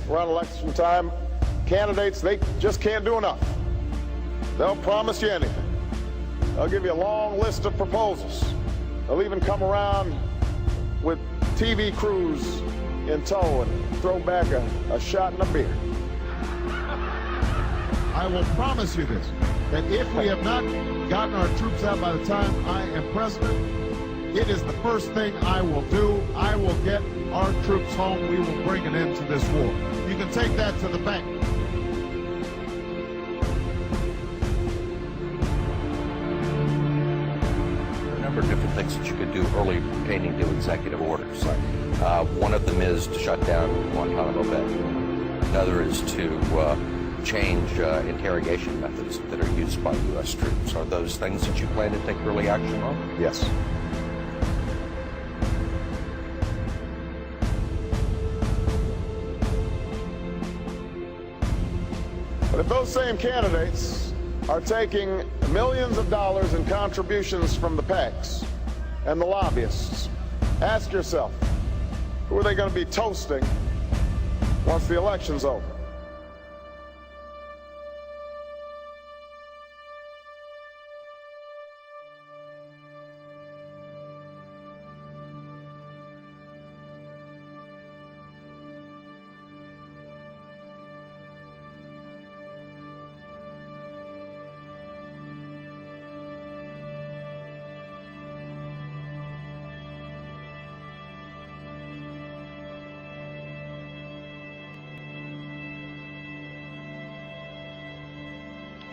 around election time, candidates, they just can't do enough. They'll promise you anything. They'll give you a long list of proposals. They'll even come around with TV crews in tow and throw back a shot and a beer. I will promise you this, that if we have not gotten our troops out by the time I am president, it is the first thing I will do. I will get our troops home. We will bring an end to this war. You can take that to the bank. There are a number of different things that you could do early pertaining to executive orders. One of them is to shut down Guantanamo Bay. Another is to change interrogation methods that are used by U.S. troops. Are those things that you plan to take early action on? Yes. But if those same candidates are taking millions of dollars in contributions from the PACs and the lobbyists, ask yourself, who are they going to be toasting once the election's over?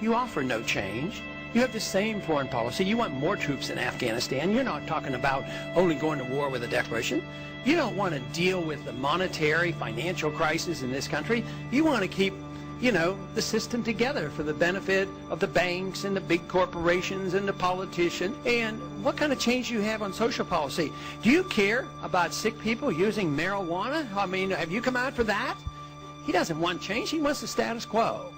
You offer no change. You have the same foreign policy. You want more troops in Afghanistan. You're not talking about only going to war with a declaration. You don't want to deal with the monetary, financial crisis in this country. You want to keep, the system together for the benefit of the banks and the big corporations and the politicians. And what kind of change do you have on social policy? Do you care about sick people using marijuana? I mean, have you come out for that? He doesn't want change. He wants the status quo.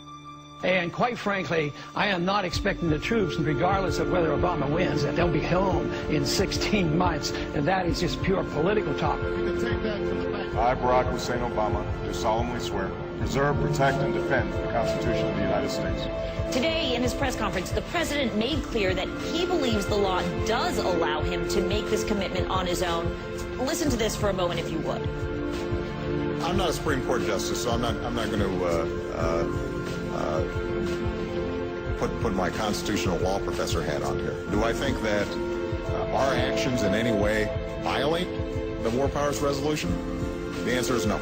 And quite frankly, I am not expecting the troops, regardless of whether Obama wins, that they'll be home in 16 months. And that is just pure political talk. I, Barack Hussein Obama, do solemnly swear to preserve, protect, and defend the Constitution of the United States. Today, in his press conference, the president made clear that he believes the law does allow him to make this commitment on his own. Listen to this for a moment, if you would. I'm not a Supreme Court justice, so I'm not going to put my constitutional law professor hat on here. Do I think that our actions in any way violate the War Powers Resolution? The answer is no.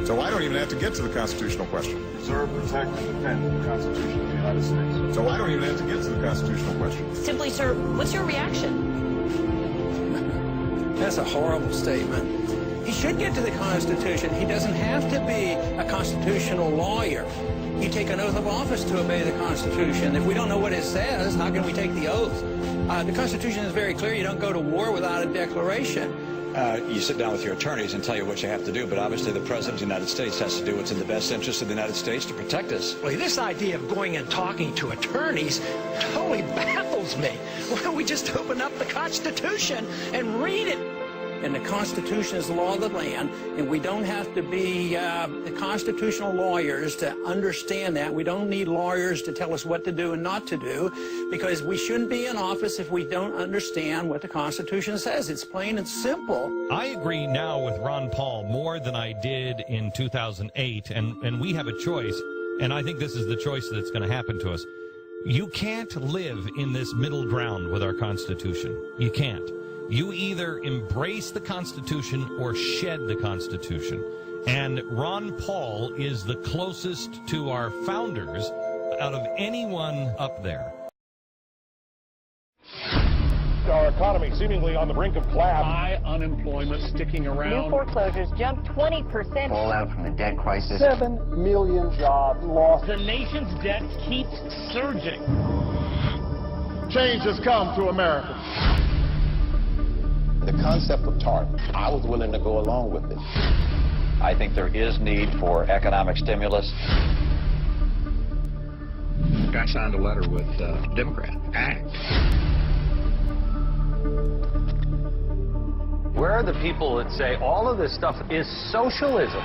So I don't even have to get to the constitutional question. Preserve, protect, and defend the Constitution of the United States. So I don't even have to get to the constitutional question. Simply, sir, what's your reaction? That's a horrible statement. He should get to the Constitution. He doesn't have to be a constitutional lawyer. You take an oath of office to obey the Constitution. If we don't know what it says, how can we take the oath? The Constitution is very clear. You don't go to war without a declaration. You sit down with your attorneys and tell you what you have to do, but obviously the President of the United States has to do what's in the best interest of the United States to protect us. Well, this idea of going and talking to attorneys totally baffles me. Why don't we just open up the Constitution and read it? And the Constitution is the law of the land, and we don't have to be the constitutional lawyers to understand that. We don't need lawyers to tell us what to do and not to do, because we shouldn't be in office if we don't understand what the Constitution says. It's plain and simple. I agree now with Ron Paul more than I did in 2008, and we have a choice, and I think this is the choice that's going to happen to us. You can't live in this middle ground with our Constitution. You can't. You either embrace the Constitution or shed the Constitution. And Ron Paul is the closest to our founders out of anyone up there. Our economy seemingly on the brink of collapse. High unemployment sticking around. New foreclosures jumped 20%. Fallout from the debt crisis. 7 million jobs lost. The nation's debt keeps surging. Change has come to America. The concept of TARP, I was willing to go along with it. I think there is need for economic stimulus. I signed a letter with Democrat. Act. Where are the people that say all of this stuff is socialism?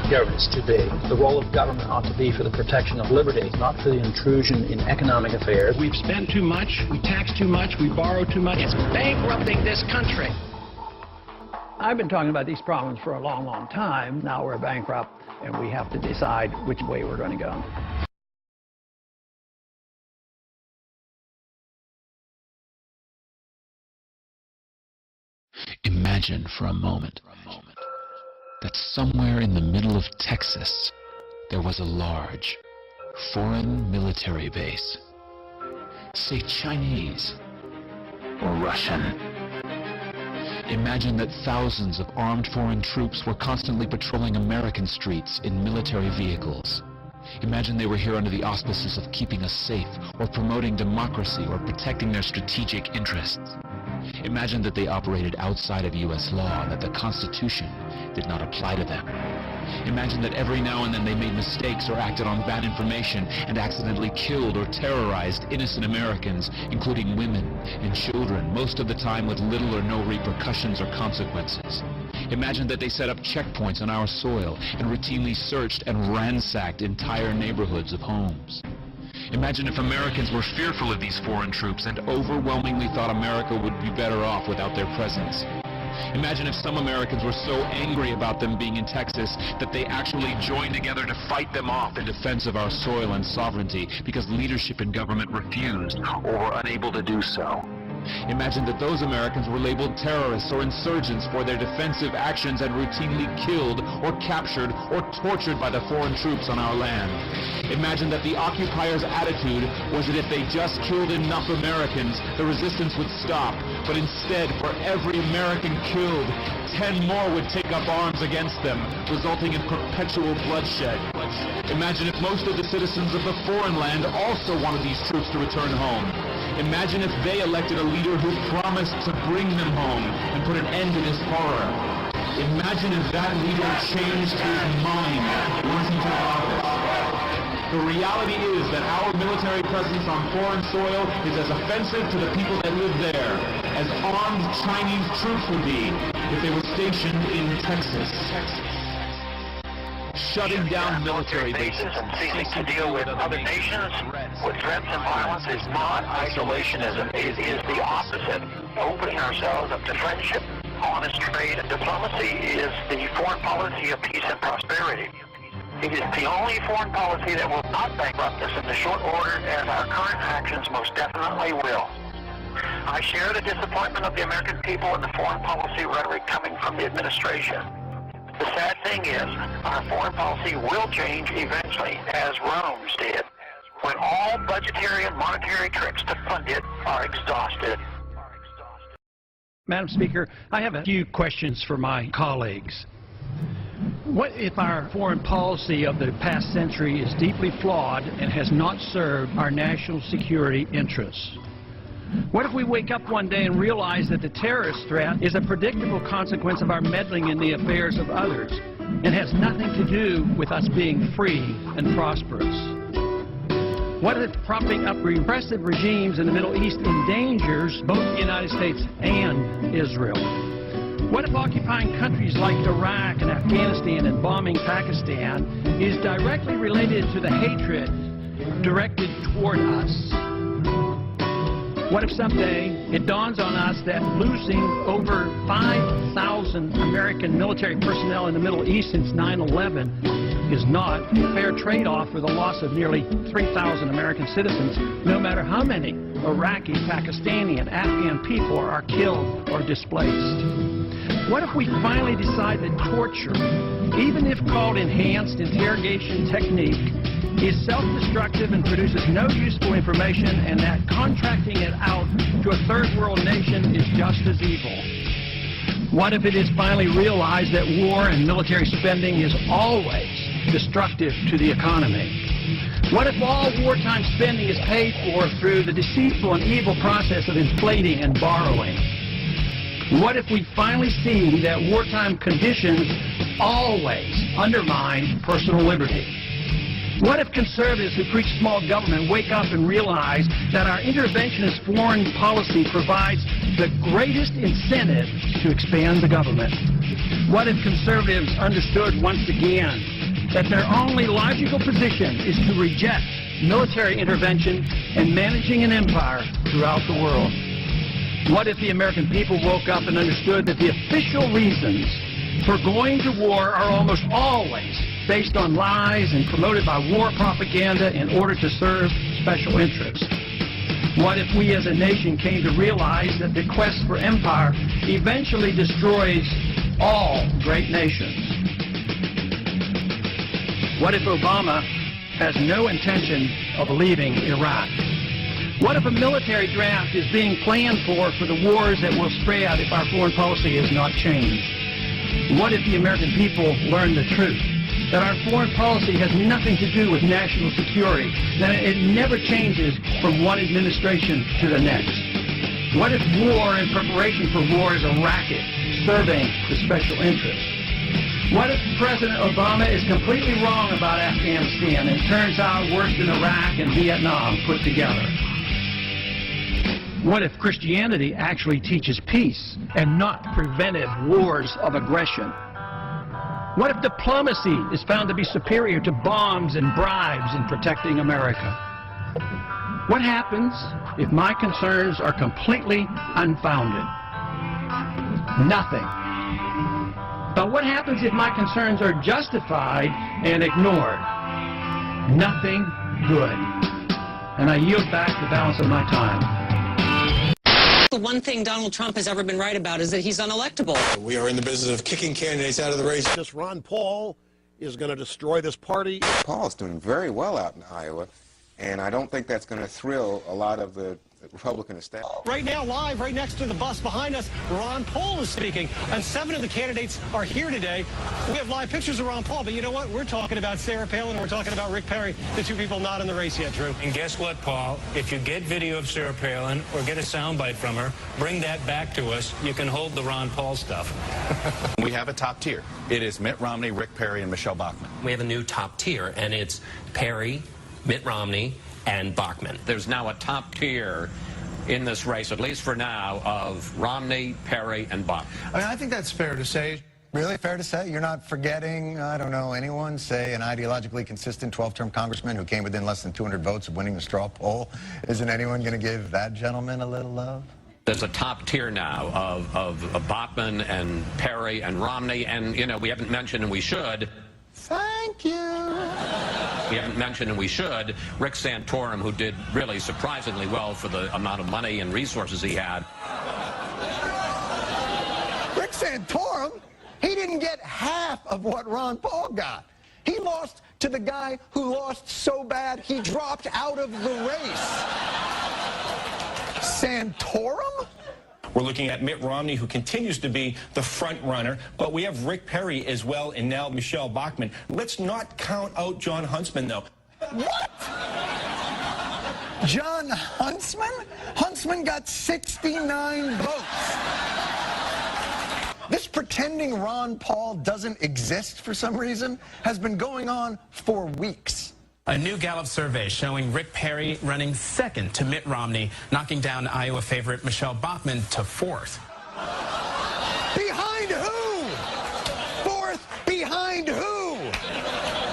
Government's too big. The role of government ought to be for the protection of liberty, not for the intrusion in economic affairs. We've spent too much, we tax too much, we borrow too much. It's bankrupting this country. I've been talking about these problems for a long, long time. Now we're bankrupt, and we have to decide which way we're going to go. Imagine for a moment that somewhere in the middle of Texas there was a large foreign military base, say Chinese or Russian. Imagine that thousands of armed foreign troops were constantly patrolling American streets in military vehicles. Imagine they were here under the auspices of keeping us safe, or promoting democracy, or protecting their strategic interests. Imagine that they operated outside of U.S. law and that the Constitution did not apply to them. Imagine that every now and then they made mistakes or acted on bad information and accidentally killed or terrorized innocent Americans, including women and children, most of the time with little or no repercussions or consequences. Imagine that they set up checkpoints on our soil and routinely searched and ransacked entire neighborhoods of homes. Imagine if Americans were fearful of these foreign troops and overwhelmingly thought America would be better off without their presence. Imagine if some Americans were so angry about them being in Texas that they actually joined together to fight them off in defense of our soil and sovereignty because leadership in government refused or were unable to do so. Imagine that those Americans were labeled terrorists or insurgents for their defensive actions and routinely killed or captured or tortured by the foreign troops on our land. Imagine that the occupiers' attitude was that if they just killed enough Americans, the resistance would stop. But instead, for every American killed, 10 more would take up arms against them, resulting in perpetual bloodshed. Imagine if most of the citizens of the foreign land also wanted these troops to return home. Imagine if they elected a leader who promised to bring them home and put an end to this horror. Imagine if that leader changed his mind once he took office. The reality is that our military presence on foreign soil is as offensive to the people that live there as armed Chinese troops would be if they were stationed in Texas. Shutting down military bases and ceasing to deal with other nations with threats and violence is not isolationism. It is the opposite. Opening ourselves up to friendship, honest trade, and diplomacy is the foreign policy of peace and prosperity. It is the only foreign policy that will not bankrupt us in the short order, as our current actions most definitely will. I share the disappointment of the American people in the foreign policy rhetoric coming from the administration. The sad thing is, our foreign policy will change eventually, as Rome's did, when all budgetary and monetary tricks to fund it are exhausted. Madam Speaker, I have a few questions for my colleagues. What if our foreign policy of the past century is deeply flawed and has not served our national security interests? What if we wake up one day and realize that the terrorist threat is a predictable consequence of our meddling in the affairs of others and has nothing to do with us being free and prosperous? What if propping up repressive regimes in the Middle East endangers both the United States and Israel? What if occupying countries like Iraq and Afghanistan and bombing Pakistan is directly related to the hatred directed toward us? What if someday it dawns on us that losing over 5,000 American military personnel in the Middle East since 9/11 is not a fair trade-off for the loss of nearly 3,000 American citizens, no matter how many Iraqi, Pakistani, and Afghan people are killed or displaced? What if we finally decide that torture, even if called enhanced interrogation technique, is self-destructive and produces no useful information, and that contracting it out to a third world nation is just as evil? What if it is finally realized that war and military spending is always destructive to the economy? What if all wartime spending is paid for through the deceitful and evil process of inflating and borrowing? What if we finally see that wartime conditions always undermine personal liberty? What if conservatives who preach small government wake up and realize that our interventionist foreign policy provides the greatest incentive to expand the government? What if conservatives understood once again that their only logical position is to reject military intervention and managing an empire throughout the world? What if the American people woke up and understood that the official reasons for going to war are almost always based on lies and promoted by war propaganda in order to serve special interests? What if we as a nation came to realize that the quest for empire eventually destroys all great nations? What if Obama has no intention of leaving Iraq? What if a military draft is being planned for the wars that will spread if our foreign policy is not changed? What if the American people learn the truth, that our foreign policy has nothing to do with national security, that it never changes from one administration to the next? What if war and preparation for war is a racket serving the special interests? What if President Obama is completely wrong about Afghanistan and it turns out worse than Iraq and Vietnam put together? What if Christianity actually teaches peace and not preventive wars of aggression? What if diplomacy is found to be superior to bombs and bribes in protecting America? What happens if my concerns are completely unfounded? Nothing. But what happens if my concerns are justified and ignored? Nothing good. And I yield back the balance of my time. The one thing Donald Trump has ever been right about is that he's unelectable. We are in the business of kicking candidates out of the race. This Ron Paul is going to destroy this party. Paul's doing very well out in Iowa, and I don't think that's going to thrill a lot of the Republican establishment. Right now, live, right next to the bus behind us, Ron Paul is speaking, and 7 of the candidates are here today. We have live pictures of Ron Paul, but you know what? We're talking about Sarah Palin, and we're talking about Rick Perry, the two people not in the race yet, Drew. And guess what, Paul? If you get video of Sarah Palin or get a soundbite from her, bring that back to us. You can hold the Ron Paul stuff. We have a top tier. It is Mitt Romney, Rick Perry, and Michelle Bachmann. We have a new top tier, and it's Perry, Mitt Romney, and Bachmann. There's now a top tier in this race, at least for now, of Romney, Perry, and Bachmann. I mean, I think that's fair to say. Really fair to say? You're not forgetting, I don't know, anyone, say an ideologically consistent 12-term congressman who came within less than 200 votes of winning the straw poll? Isn't anyone going to give that gentleman a little love? There's a top tier now of Bachmann and Perry and Romney, and, you know, we haven't mentioned, and we should. Thank you. We haven't mentioned, and we should, Rick Santorum, who did really surprisingly well for the amount of money and resources he had. Rick Santorum? He didn't get half of what Ron Paul got. He lost to the guy who lost so bad he dropped out of the race. Santorum? We're looking at Mitt Romney, who continues to be the front runner, but we have Rick Perry as well, and now Michelle Bachmann. Let's not count out John Huntsman, though. What? John Huntsman? Huntsman got 69 votes. This pretending Ron Paul doesn't exist for some reason has been going on for weeks. A new Gallup survey showing Rick Perry running second to Mitt Romney, knocking down Iowa favorite Michelle Bachmann to fourth. Behind who? Fourth behind who?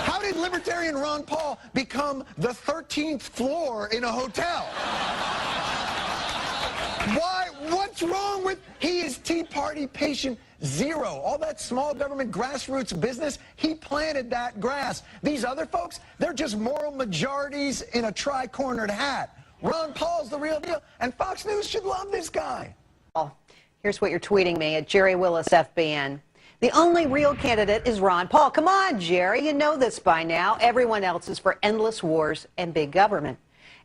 How did Libertarian Ron Paul become the 13th floor in a hotel? Why? What's wrong with... He is Tea Party patient zero. All that small government grassroots business, he planted that grass. These other folks, they're just moral majorities in a tri-cornered hat. Ron Paul's the real deal, and Fox News should love this guy. Here's what you're tweeting me at Jerry Willis FBN. The only real candidate is Ron Paul. Come on, Jerry, you know this by now. Everyone else is for endless wars and big government.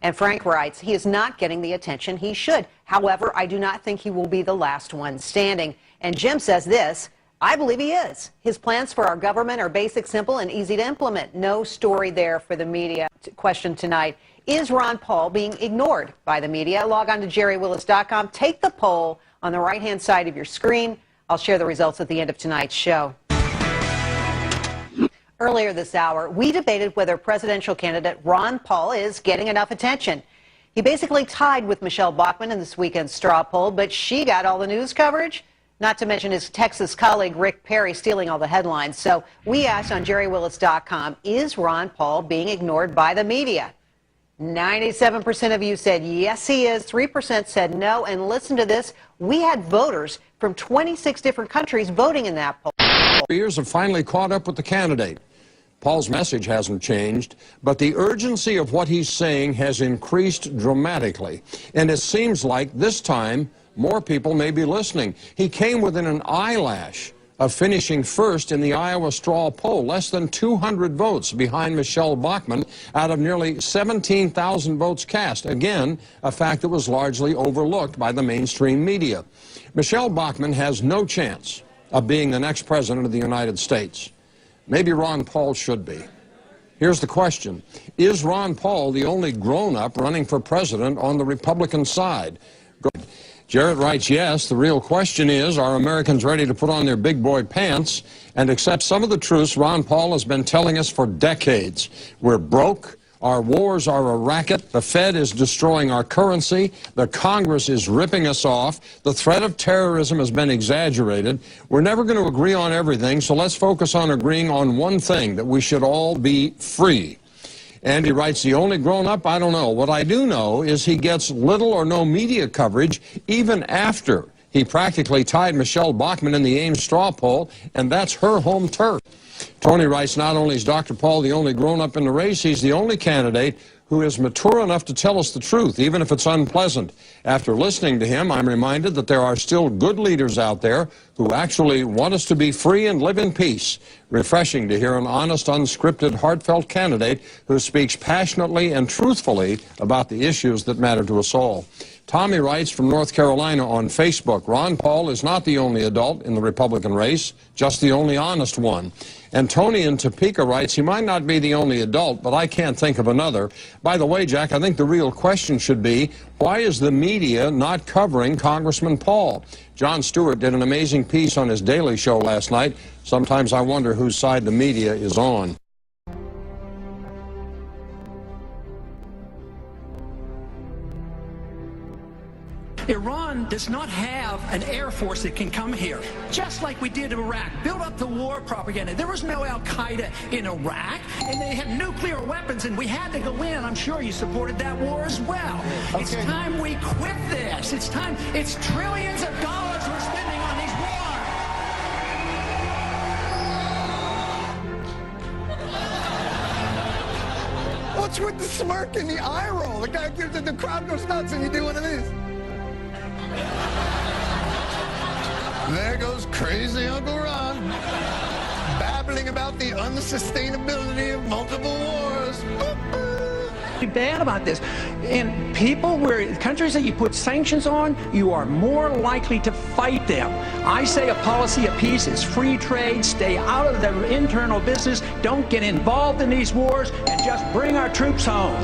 And Frank writes, he is not getting the attention he should. However, I do not think he will be the last one standing. And Jim says this, I believe he is. His plans for our government are basic, simple, and easy to implement. No story there for the media. Question tonight, is Ron Paul being ignored by the media? Log on to jerrywillis.com. Take the poll on the right-hand side of your screen. I'll share the results at the end of tonight's show. Earlier this hour, we debated whether presidential candidate Ron Paul is getting enough attention. He basically tied with Michelle Bachmann in this weekend's straw poll, but she got all the news coverage. Not to mention his Texas colleague Rick Perry stealing all the headlines. So we asked on JerryWillis.com, is Ron Paul being ignored by the media? 97% of you said yes, he is. 3% said no. And listen to this. We had voters from 26 different countries voting in that poll. Years have finally caught up with the candidate. Paul's message hasn't changed, but the urgency of what he's saying has increased dramatically. And it seems like this time more people may be listening. He came within an eyelash of finishing first in the Iowa straw poll, less than 200 votes behind Michelle Bachmann out of nearly 17,000 votes cast. Again, a fact that was largely overlooked by the mainstream media. Michelle Bachmann has no chance of being the next president of the United States. Maybe Ron Paul should be. Here's the question. Is Ron Paul the only grown-up running for president on the Republican side? Jarrett writes, yes. The real question is, are Americans ready to put on their big boy pants and accept some of the truths Ron Paul has been telling us for decades? We're broke. Our wars are a racket. The Fed is destroying our currency. The Congress is ripping us off. The threat of terrorism has been exaggerated. We're never going to agree on everything, so let's focus on agreeing on one thing, that we should all be free. And he writes, the only grown-up, I don't know. What I do know is he gets little or no media coverage even after he practically tied Michelle Bachmann in the Ames straw poll, and that's her home turf. Tony writes, not only is Dr. Paul the only grown-up in the race, he's the only candidate who is mature enough to tell us the truth, even if it's unpleasant. After listening to him, I'm reminded that there are still good leaders out there who actually want us to be free and live in peace. Refreshing to hear an honest, unscripted, heartfelt candidate who speaks passionately and truthfully about the issues that matter to us all. Tommy writes from North Carolina on Facebook, Ron Paul is not the only adult in the Republican race, just the only honest one. And Tony in Topeka writes, he might not be the only adult, but I can't think of another. By the way, Jack, I think the real question should be, why is the media not covering Congressman Paul? Jon Stewart did an amazing piece on his Daily Show last night. Sometimes I wonder whose side the media is on. Iran does not have an air force that can come here, just like we did in Iraq. Build up the war propaganda. There was no Al-Qaeda in Iraq, and they had nuclear weapons, and we had to go in. I'm sure you supported that war as well. Okay. It's time we quit this. It's time. It's trillions of dollars we're spending on these wars. What's with the smirk and the eye roll? The guy gives it, the crowd goes nuts, and you do one of these. There goes crazy Uncle Ron, babbling about the unsustainability of multiple wars. Bad about this. And people, where countries that you put sanctions on, you are more likely to fight them. I say a policy of peace is free trade, stay out of the internal business, don't get involved in these wars, and just bring our troops home.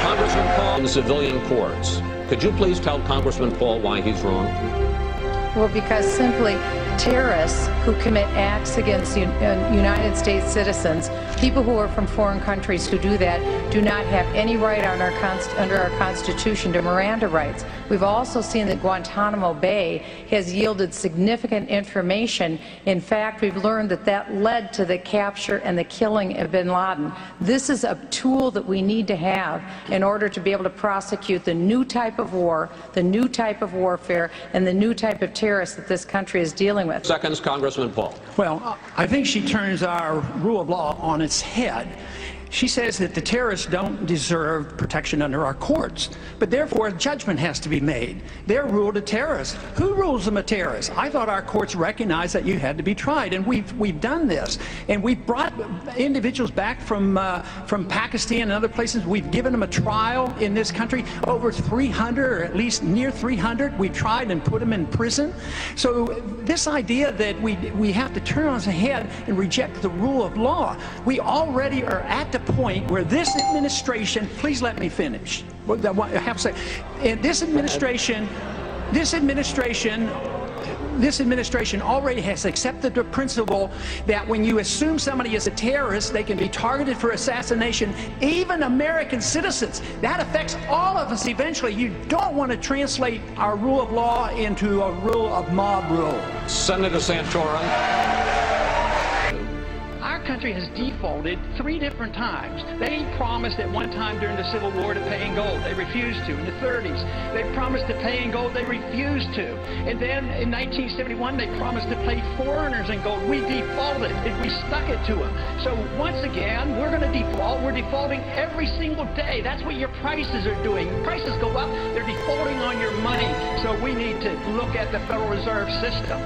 Congressman Paul in the civilian courts. Could you please tell Congressman Paul why he's wrong? Well, because simply terrorists who commit acts against United States citizens, people who are from foreign countries who do that, do not have any right on under our Constitution to Miranda rights. We've also seen that Guantanamo Bay has yielded significant information. In fact, we've learned that that led to the capture and the killing of bin Laden. This is a tool that we need to have in order to be able to prosecute the new type of war, the new type of warfare, and the new type of terrorists that this country is dealing with. Seconds, Congressman Paul. Well, I think she turns our rule of law on its head. She says that the terrorists don't deserve protection under our courts, but therefore a judgment has to be made. They're ruled a terrorist. Who rules them a terrorist? I thought our courts recognized that you had to be tried, and we've done this. And we've brought individuals back from Pakistan and other places. We've given them a trial in this country, over 300, or at least near 300. We tried and put them in prison. So this idea that we have to turn on its head and reject the rule of law, we already are at the point where this administration, please let me finish. I have to say, this administration this administration already has accepted the principle that when you assume somebody is a terrorist, they can be targeted for assassination, even American citizens. That affects all of us eventually. You don't want to translate our rule of law into a rule of mob rule. Senator Santorum. Our country has defaulted 3 different times. They promised at one time during the Civil War to pay in gold. They refused to. In the 30s, they promised to pay in gold. They refused to. And then in 1971, they promised to pay foreigners in gold. We defaulted, and we stuck it to them. So once again, we're going to default. We're defaulting every single day. That's what your prices are doing. Prices go up, they're defaulting on your money. So we need to look at the Federal Reserve System.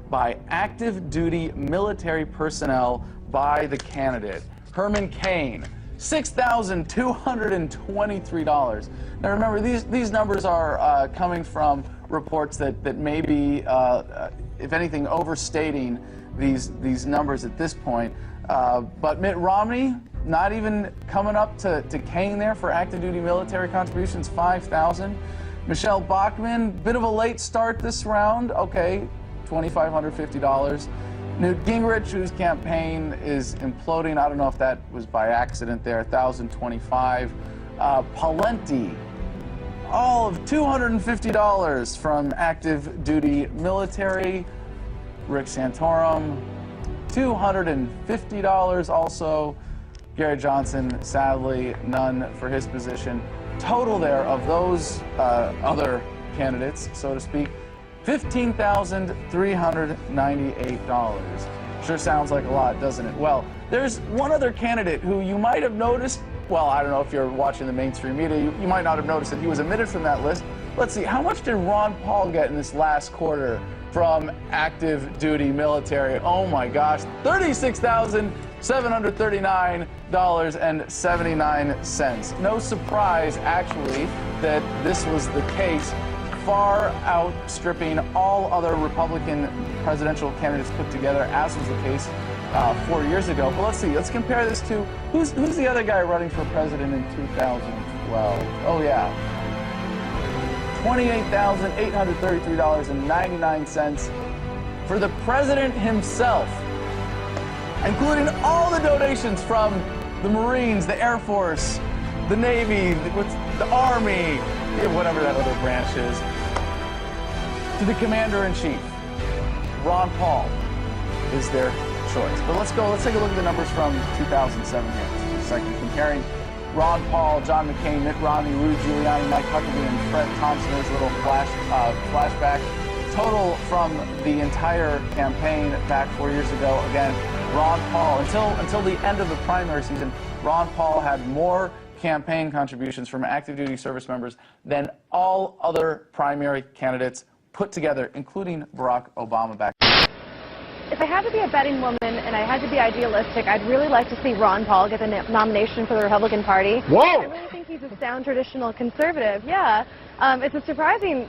By active duty military personnel by the candidate. Herman Cain, $6,223. Now remember, these numbers are coming from reports that may be, if anything, overstating these numbers at this point. But Mitt Romney, not even coming up to Cain there for active duty military contributions, $5,000. Michelle Bachmann, bit of a late start this round, okay. $2,550. Newt Gingrich, whose campaign is imploding, I don't know if that was by accident there, $1,025. Pawlenty, all of $250 from active duty military. Rick Santorum, $250 also. Gary Johnson, sadly, none for his position. Total there of those other candidates, so to speak, $15,398. Sure sounds like a lot, doesn't it? Well, there's one other candidate who you might have noticed. Well, I don't know if you're watching the mainstream media. You might not have noticed that he was omitted from that list. Let's see, how much did Ron Paul get in this last quarter from active duty military? Oh my gosh, $36,739.79. No surprise, actually, that this was the case, far outstripping all other Republican presidential candidates put together, as was the case 4 years ago. But let's see, let's compare this to, who's the other guy running for president in 2012? Oh yeah, $28,833.99 for the president himself, including all the donations from the Marines, the Air Force, the Navy, the Army, whatever that other branch is, to the Commander-in-Chief. Ron Paul is their choice. But let's take a look at the numbers from 2007 here. Just a second, comparing Ron Paul, John McCain, Mitt Romney, Rudy Giuliani, Mike Huckabee, and Fred Thompson. There's a little flashback. Total from the entire campaign back 4 years ago. Again, Ron Paul, until the end of the primary season, Ron Paul had more campaign contributions from active duty service members than all other primary candidates put together, including Barack Obama back. If I had to be a betting woman and I had to be idealistic, I'd really like to see Ron Paul get the nomination for the Republican Party. Whoa! I really think he's a sound traditional conservative. Yeah, it's a surprising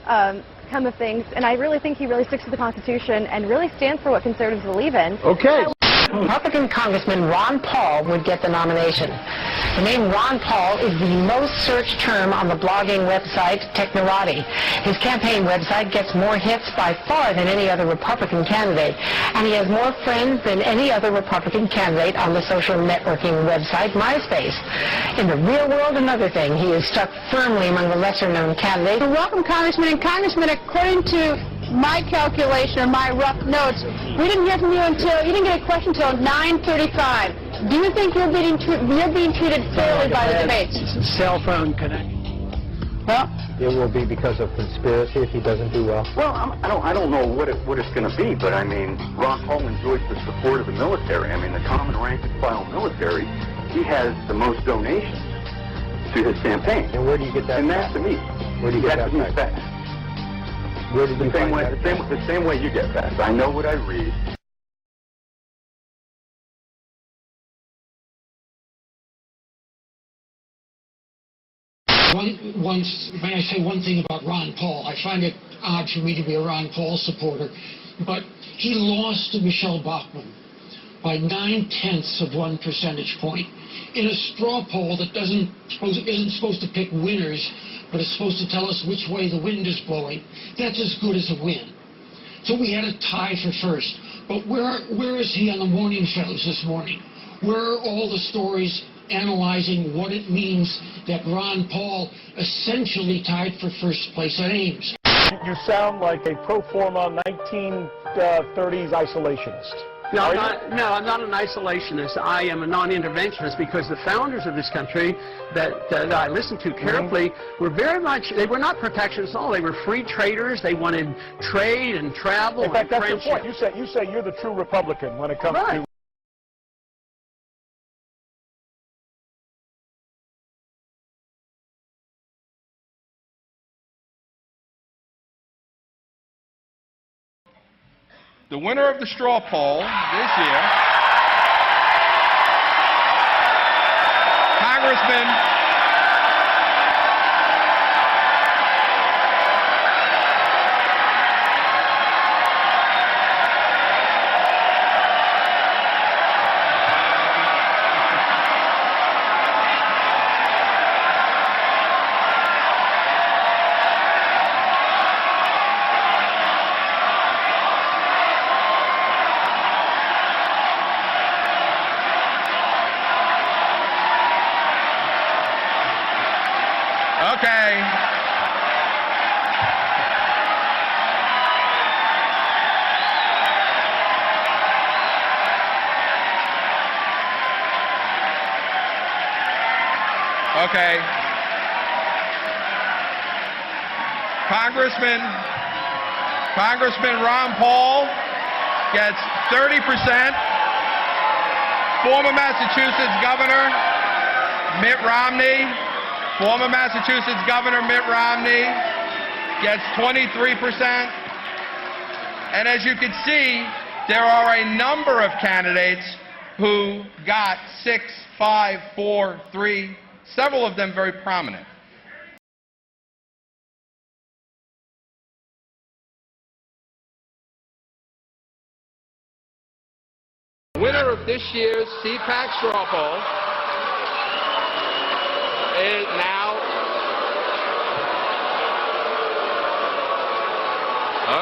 come of things, and I really think he really sticks to the Constitution and really stands for what conservatives believe in. Okay. Republican Congressman Ron Paul would get the nomination. The name Ron Paul is the most searched term on the blogging website Technorati. His campaign website gets more hits by far than any other Republican candidate, and he has more friends than any other Republican candidate on the social networking website MySpace. In the real world, another thing, he is stuck firmly among the lesser-known candidates. Welcome, Congressman. And Congressman, according to my calculation or my rough notes, we didn't hear from you you didn't get a question until 9:35. Do you think you're being treated fairly by the debates? Cell phone connection. Well, it will be because of conspiracy if he doesn't do well. Well, I don't know what it's going to be, but I mean, Ron Paul enjoys the support of the military. I mean, the common rank and file military, he has the most donations to his campaign. And where do you get that? And that's to me. Where do you get that fact? Where did you find that? The same way you get facts. I know what I read. May I say one thing about Ron Paul? I find it odd for me to be a Ron Paul supporter, but he lost to Michelle Bachmann by 0.9 of 1 percentage point. in a straw poll that isn't supposed to pick winners, but is supposed to tell us which way the wind is blowing, that's as good as a win. So we had a tie for first. But where is he on the morning shows this morning? Where are all the stories analyzing what it means that Ron Paul essentially tied for first place at Ames? You sound like a pro forma 1930s isolationist. No, I'm not an isolationist. I am a non-interventionist because the founders of this country that I listened to carefully were very much, they were not protectionists at all. They were free traders. They wanted trade and travel and friendship. In fact, that's your point. You say you're the true Republican when it comes to... The winner of the straw poll this year, Congressman Congressman Ron Paul gets 30%. Former Massachusetts Governor Mitt Romney, gets 23%. And as you can see, there are a number of candidates who got 6, 5, 4, 3, several of them very prominent. Winner of this year's CPAC straw poll is now...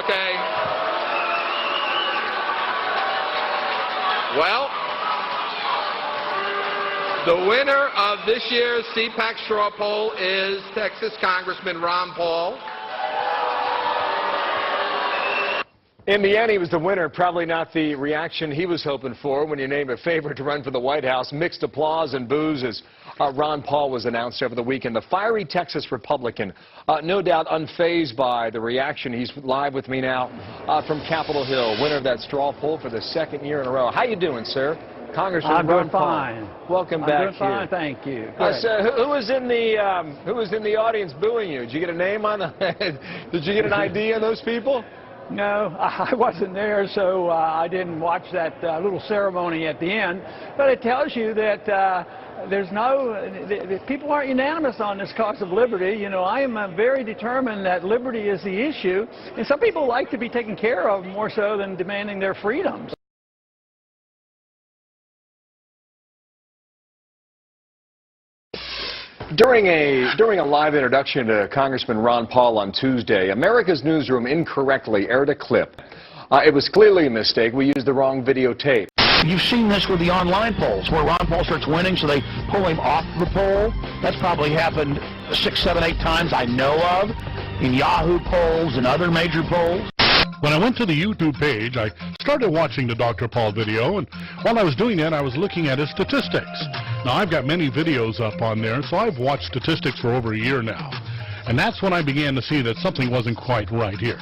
Okay. Well, the winner of this year's CPAC straw poll is Texas Congressman Ron Paul. In the end, he was the winner. Probably not the reaction he was hoping for when you named a favorite to run for the White House. Mixed applause and boos as Ron Paul was announced over the weekend. The fiery Texas Republican, no doubt unfazed by the reaction. He's live with me now from Capitol Hill, winner of that straw poll for the second year in a row. How you doing, sir? Congressman Ron Paul. I'm doing fine. Welcome back I'm doing fine, thank you. So who was in the audience booing you? Did you get a name on the? Did you get an ID on those people? No, I wasn't there, so I didn't watch that little ceremony at the end. But it tells you that people aren't unanimous on this cause of liberty. You know, I am very determined that liberty is the issue, and some people like to be taken care of more so than demanding their freedoms. During a live introduction to Congressman Ron Paul on Tuesday, America's Newsroom incorrectly aired a clip. It was clearly a mistake. We used the wrong videotape. You've seen this with the online polls, where Ron Paul starts winning, so they pull him off the poll. That's probably happened 6, 7, 8 times I know of, in Yahoo polls and other major polls. When I went to the YouTube page, I started watching the Dr. Paul video, and while I was doing that, I was looking at his statistics. Now, I've got many videos up on there, so I've watched statistics for over a year now. And that's when I began to see that something wasn't quite right here.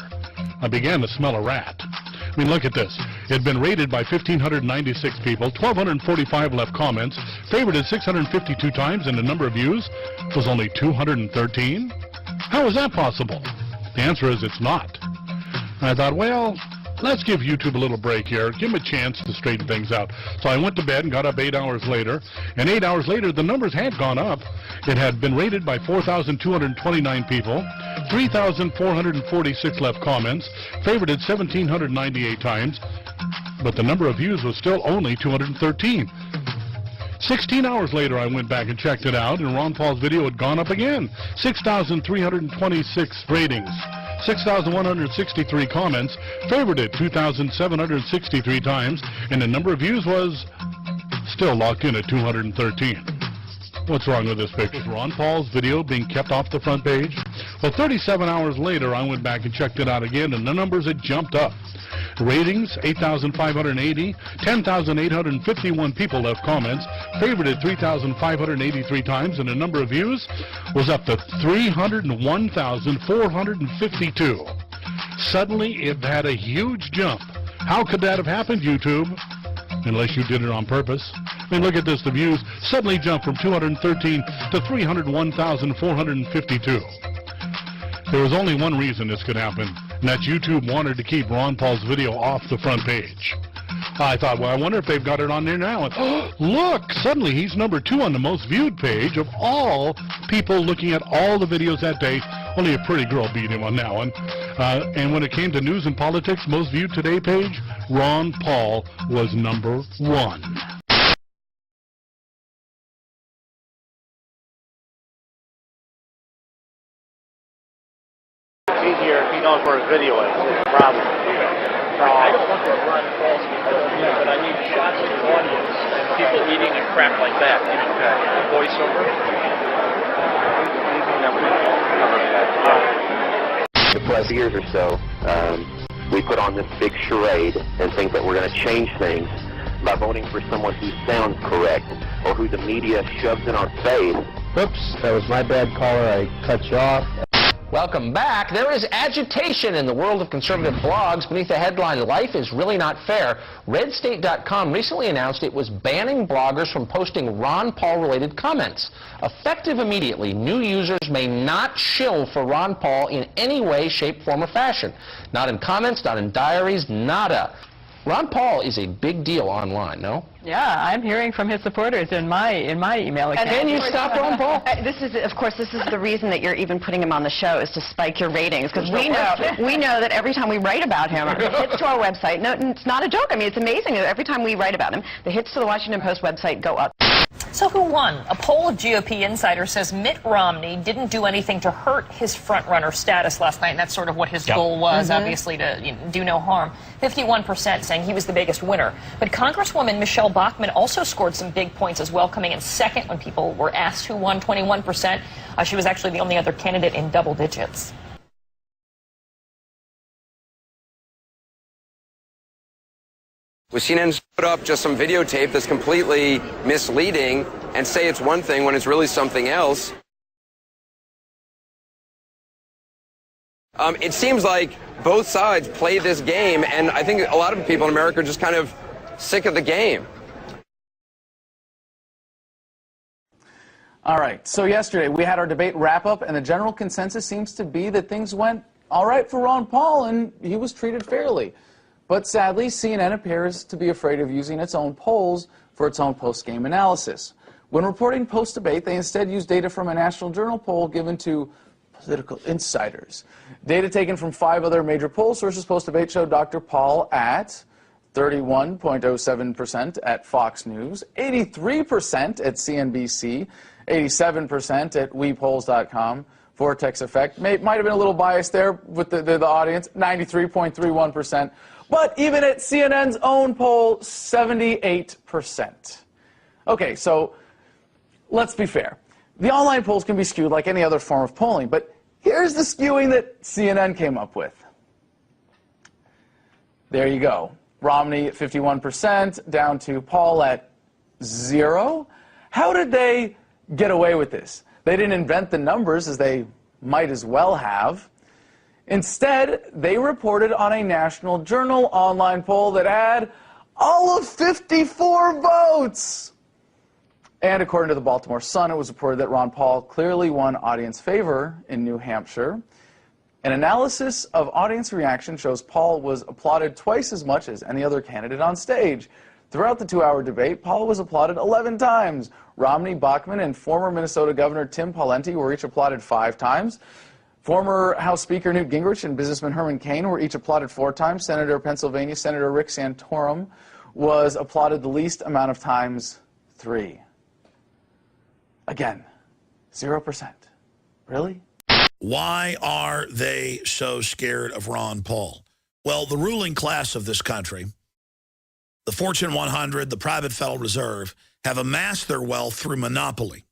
I began to smell a rat. I mean, look at this. It had been rated by 1,596 people, 1,245 left comments, favorited 652 times, and the number of views was only 213? How is that possible? The answer is it's not. And I thought, well, let's give YouTube a little break here, give them a chance to straighten things out. So I went to bed and got up 8 hours later, and 8 hours later, the numbers had gone up. It had been rated by 4,229 people, 3,446 left comments, favorited 1,798 times, but the number of views was still only 213. 16 hours later, I went back and checked it out, and Ron Paul's video had gone up again. 6,326 ratings, 6,163 comments, favorited 2,763 times, and the number of views was still locked in at 213. What's wrong with this picture? Is Ron Paul's video being kept off the front page? Well, 37 hours later, I went back and checked it out again, and the numbers had jumped up. Ratings, 8,580, 10,851 people left comments, favorited 3,583 times, and the number of views was up to 301,452. Suddenly, it had a huge jump. How could that have happened, YouTube? Unless you did it on purpose. I mean, look at this. The views suddenly jumped from 213 to 301,452. There was only one reason this could happen, and that's YouTube wanted to keep Ron Paul's video off the front page. I thought, well, I wonder if they've got it on there now. And, look, suddenly he's number 2 on the most viewed page of all people looking at all the videos that day. Only a pretty girl beat him on that one. And when it came to news and politics, most viewed today page, Ron Paul was number 1. Easier if he knows where his video is. It's a problem. I don't want to run false because but I need shots of the audience and people eating a crap like that. You know, voiceover. The past years or so, we put on this big charade and think that we're going to change things by voting for someone who sounds correct or who the media shoves in our face. Oops, that was my bad, caller. I cut you off. Welcome back. There is agitation in the world of conservative blogs beneath the headline, "Life is Really Not Fair." RedState.com recently announced it was banning bloggers from posting Ron Paul-related comments. Effective immediately, new users may not shill for Ron Paul in any way, shape, form, or fashion. Not in comments, not in diaries, nada. Ron Paul is a big deal online, no? Yeah, I'm hearing from his supporters in my email account. And then you stop Ron Paul? This is, of course, this is the reason that you're even putting him on the show, is to spike your ratings, because we know that every time we write about him, the hits to our website. No, it's not a joke. I mean, it's amazing that every time we write about him, the hits to the Washington Post website go up. So who won? A poll of GOP insiders says Mitt Romney didn't do anything to hurt his front-runner status last night, and that's sort of what his goal was, obviously, to do no harm. 51% saying he was the biggest winner. But Congresswoman Michelle Bachmann also scored some big points as well, coming in second when people were asked who won, 21%. She was actually the only other candidate in double digits. With CNN's put up just some videotape that's completely misleading and say it's one thing when it's really something else. It seems like both sides play this game, and I think a lot of people in America are just kind of sick of the game. All right, so yesterday we had our debate wrap-up, and the general consensus seems to be that things went all right for Ron Paul, and he was treated fairly. But sadly, CNN appears to be afraid of using its own polls for its own post-game analysis. When reporting post-debate, they instead used data from a National Journal poll given to political insiders. Data taken from 5 other major poll sources post-debate showed Dr. Paul at 31.07% at Fox News, 83% at CNBC, 87% at WePolls.com. Vortex Effect might have been a little biased there with the audience, 93.31%. But even at CNN's own poll, 78%. Okay, so let's be fair. The online polls can be skewed like any other form of polling, but here's the skewing that CNN came up with. There you go. Romney at 51%, down to Paul at 0. How did they get away with this? They didn't invent the numbers, as they might as well have. Instead, they reported on a National Journal online poll that had all of 54 votes. And according to the Baltimore Sun, it was reported that Ron Paul clearly won audience favor in New Hampshire. An analysis of audience reaction shows Paul was applauded twice as much as any other candidate on stage. Throughout the 2-hour debate, Paul was applauded 11 times. Romney, Bachmann, and former Minnesota Governor Tim Pawlenty were each applauded 5 times. Former House Speaker Newt Gingrich and businessman Herman Cain were each applauded 4 times. Pennsylvania Senator Rick Santorum was applauded the least amount of times, 3. Again, 0%. Really? Why are they so scared of Ron Paul? Well, the ruling class of this country, the Fortune 100, the private Federal Reserve, have amassed their wealth through monopoly.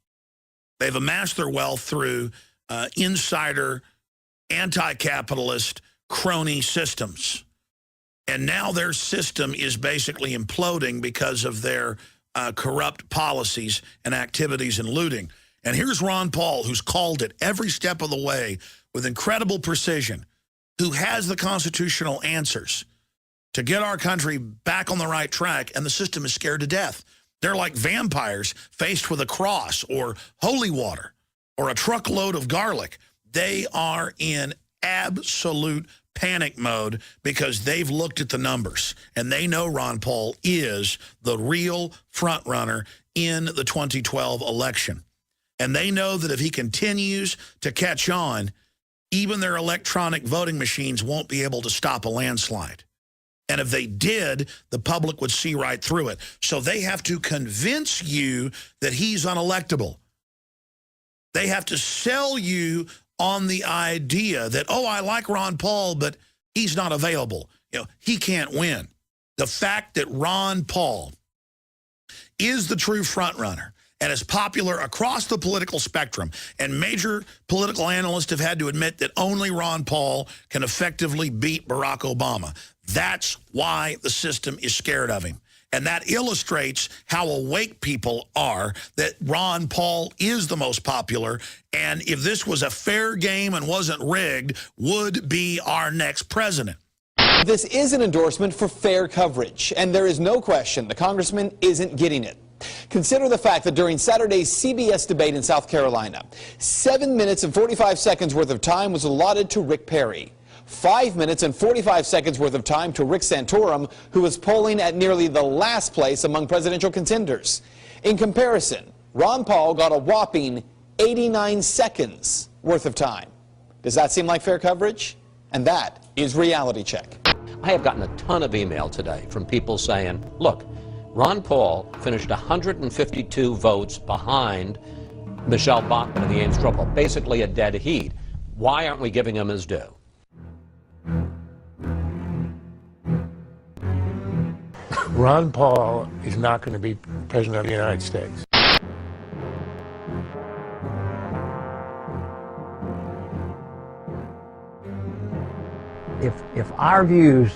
They've amassed their wealth through insider, anti-capitalist, crony systems. And now their system is basically imploding because of their corrupt policies and activities and looting. And here's Ron Paul, who's called it every step of the way with incredible precision, who has the constitutional answers to get our country back on the right track, and the system is scared to death. They're like vampires faced with a cross or holy water or a truckload of garlic. They are in absolute panic mode because they've looked at the numbers, and they know Ron Paul is the real front runner in the 2012 election. And they know that if he continues to catch on, even their electronic voting machines won't be able to stop a landslide. And if they did, the public would see right through it. So they have to convince you that he's unelectable. They have to sell you on the idea that, oh, I like Ron Paul, but he's not available. You know, he can't win. The fact that Ron Paul is the true front runner and is popular across the political spectrum, and major political analysts have had to admit that only Ron Paul can effectively beat Barack Obama. That's why the system is scared of him. And that illustrates how awake people are, that Ron Paul is the most popular, and if this was a fair game and wasn't rigged, would be our next president. This is an endorsement for fair coverage, and there is no question the congressman isn't getting it. Consider the fact that during Saturday's CBS debate in South Carolina, 7 minutes and 45 seconds worth of time was allotted to Rick Perry. 5 minutes and 45 seconds worth of time to Rick Santorum, who was polling at nearly the last place among presidential contenders. In comparison, Ron Paul got a whopping 89 seconds worth of time. Does that seem like fair coverage? And that is Reality Check. I have gotten a ton of email today from people saying, look, Ron Paul finished 152 votes behind Michelle Bachmann of the Ames straw poll, basically a dead heat. Why aren't we giving him his due? Ron Paul is not going to be president of the United States. If our views,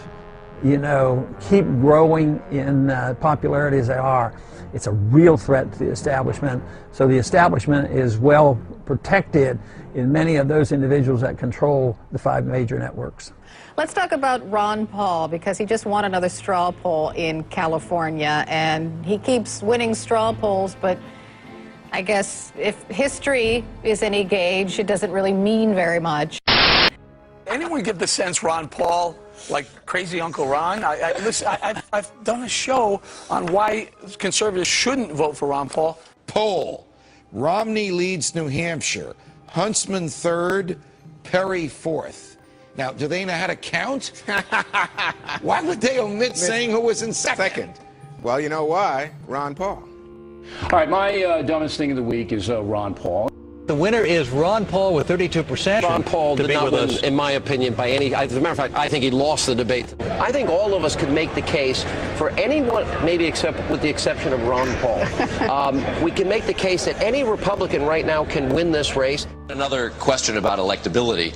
keep growing in popularity as they are, it's a real threat to the establishment. So the establishment is well protected in many of those individuals that control the 5 major networks. Let's talk about Ron Paul, because he just won another straw poll in California, and he keeps winning straw polls, but I guess if history is any gauge, it doesn't really mean very much. Anyone get the sense Ron Paul, like crazy Uncle Ron? Listen, I've done a show on why conservatives shouldn't vote for Ron Paul. Poll. Romney leads New Hampshire. Huntsman third, Perry fourth. Now, do they know how to count? Why would they omit saying who was in second? Well, you know why? Ron Paul. All right, my dumbest thing of the week is Ron Paul. The winner is Ron Paul with 32%. Ron Paul did not win, in my opinion, by any... As a matter of fact, I think he lost the debate. I think all of us could make the case for anyone, maybe except with the exception of Ron Paul. We can make the case that any Republican right now can win this race. Another question about electability.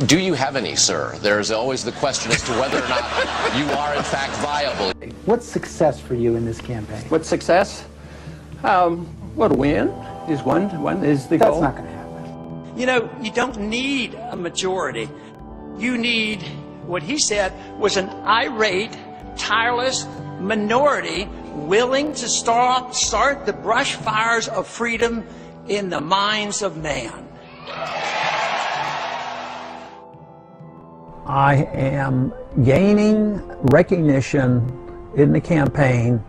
Do you have any, sir? There's always the question as to whether or not you are, in fact, viable. What's success for you in this campaign? What's success? Well, to win is one is the goal. That's not going to happen. You don't need a majority. You need, what he said, was an irate, tireless minority willing to start the brush fires of freedom in the minds of man. I am gaining recognition in the campaign,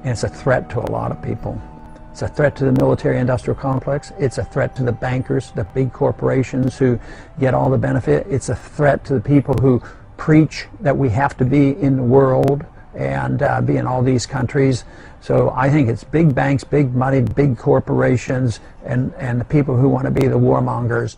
and it's a threat to a lot of people. It's a threat to the military-industrial complex. It's a threat to the bankers, the big corporations who get all the benefit. It's a threat to the people who preach that we have to be in the world and be in all these countries. So I think it's big banks, big money, big corporations, and the people who want to be the warmongers.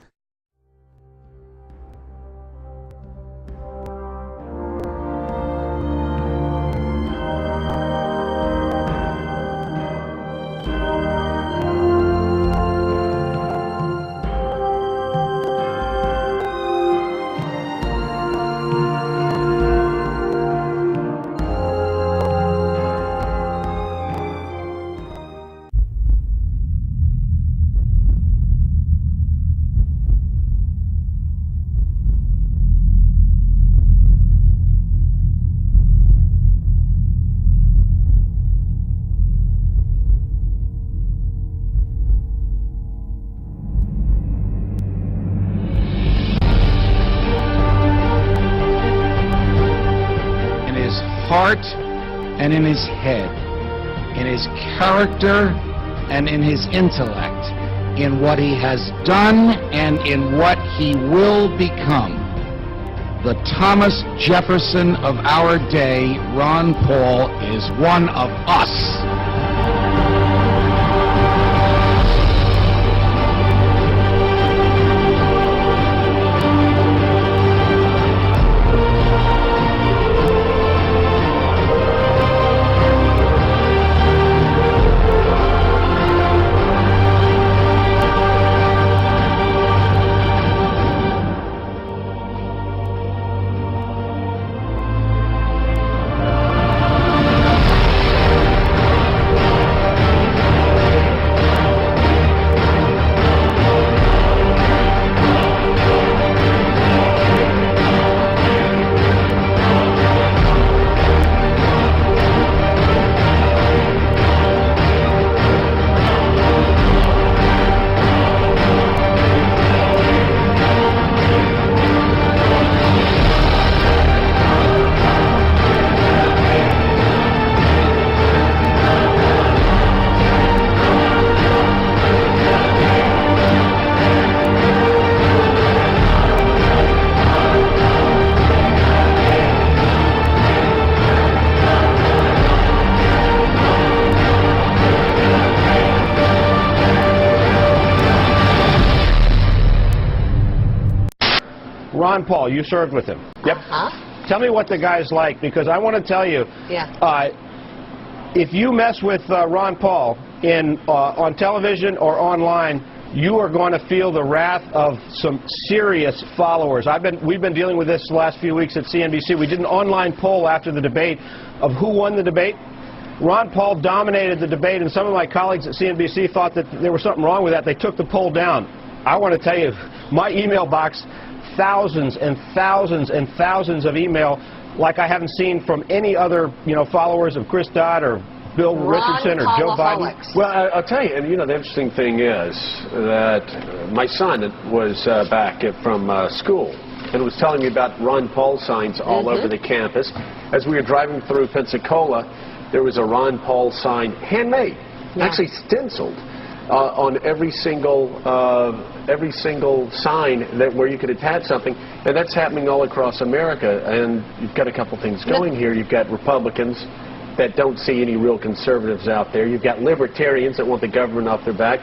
Heart and in his head, in his character and in his intellect, in what he has done and in what he will become. The Thomas Jefferson of our day, Ron Paul, is one of us. Ron Paul, you served with him. Yep. Tell me what the guy's like, because I want to tell you, if you mess with Ron Paul on television or online, you are going to feel the wrath of some serious followers. We've been dealing with this the last few weeks at CNBC. We did an online poll after the debate of who won the debate. Ron Paul dominated the debate, and some of my colleagues at CNBC thought that there was something wrong with that. They took the poll down. I want to tell you, my email box, thousands and thousands and thousands of email like I haven't seen from any other, followers of Chris Dodd or Bill Richardson or Joe Biden. Well, I'll tell you, and the interesting thing is that my son was back from school and was telling me about Ron Paul signs all over the campus. As we were driving through Pensacola, there was a Ron Paul sign, handmade, actually stenciled, on every single sign where you could attach something, and that's happening all across America. And you've got a couple things going here. You've got Republicans that don't see any real conservatives out there. You've got libertarians that want the government off their back,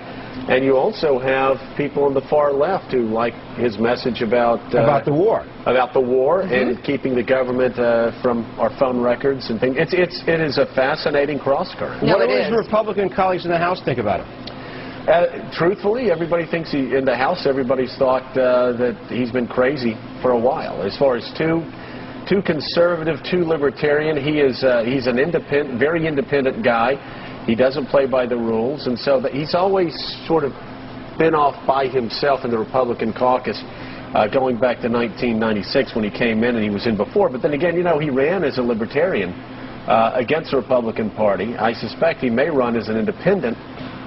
and you also have people on the far left who like his message about the war, and keeping the government from our phone records and things. It is a fascinating cross-current. What do his Republican colleagues in the House think about it? Truthfully, everybody thinks in the House, everybody's thought that he's been crazy for a while. As far as too conservative, too libertarian, he's an independent, very independent guy. He doesn't play by the rules, and so he's always sort of been off by himself in the Republican caucus, going back to 1996 when he came in, and he was in before. But then again, he ran as a libertarian against the Republican Party. I suspect he may run as an independent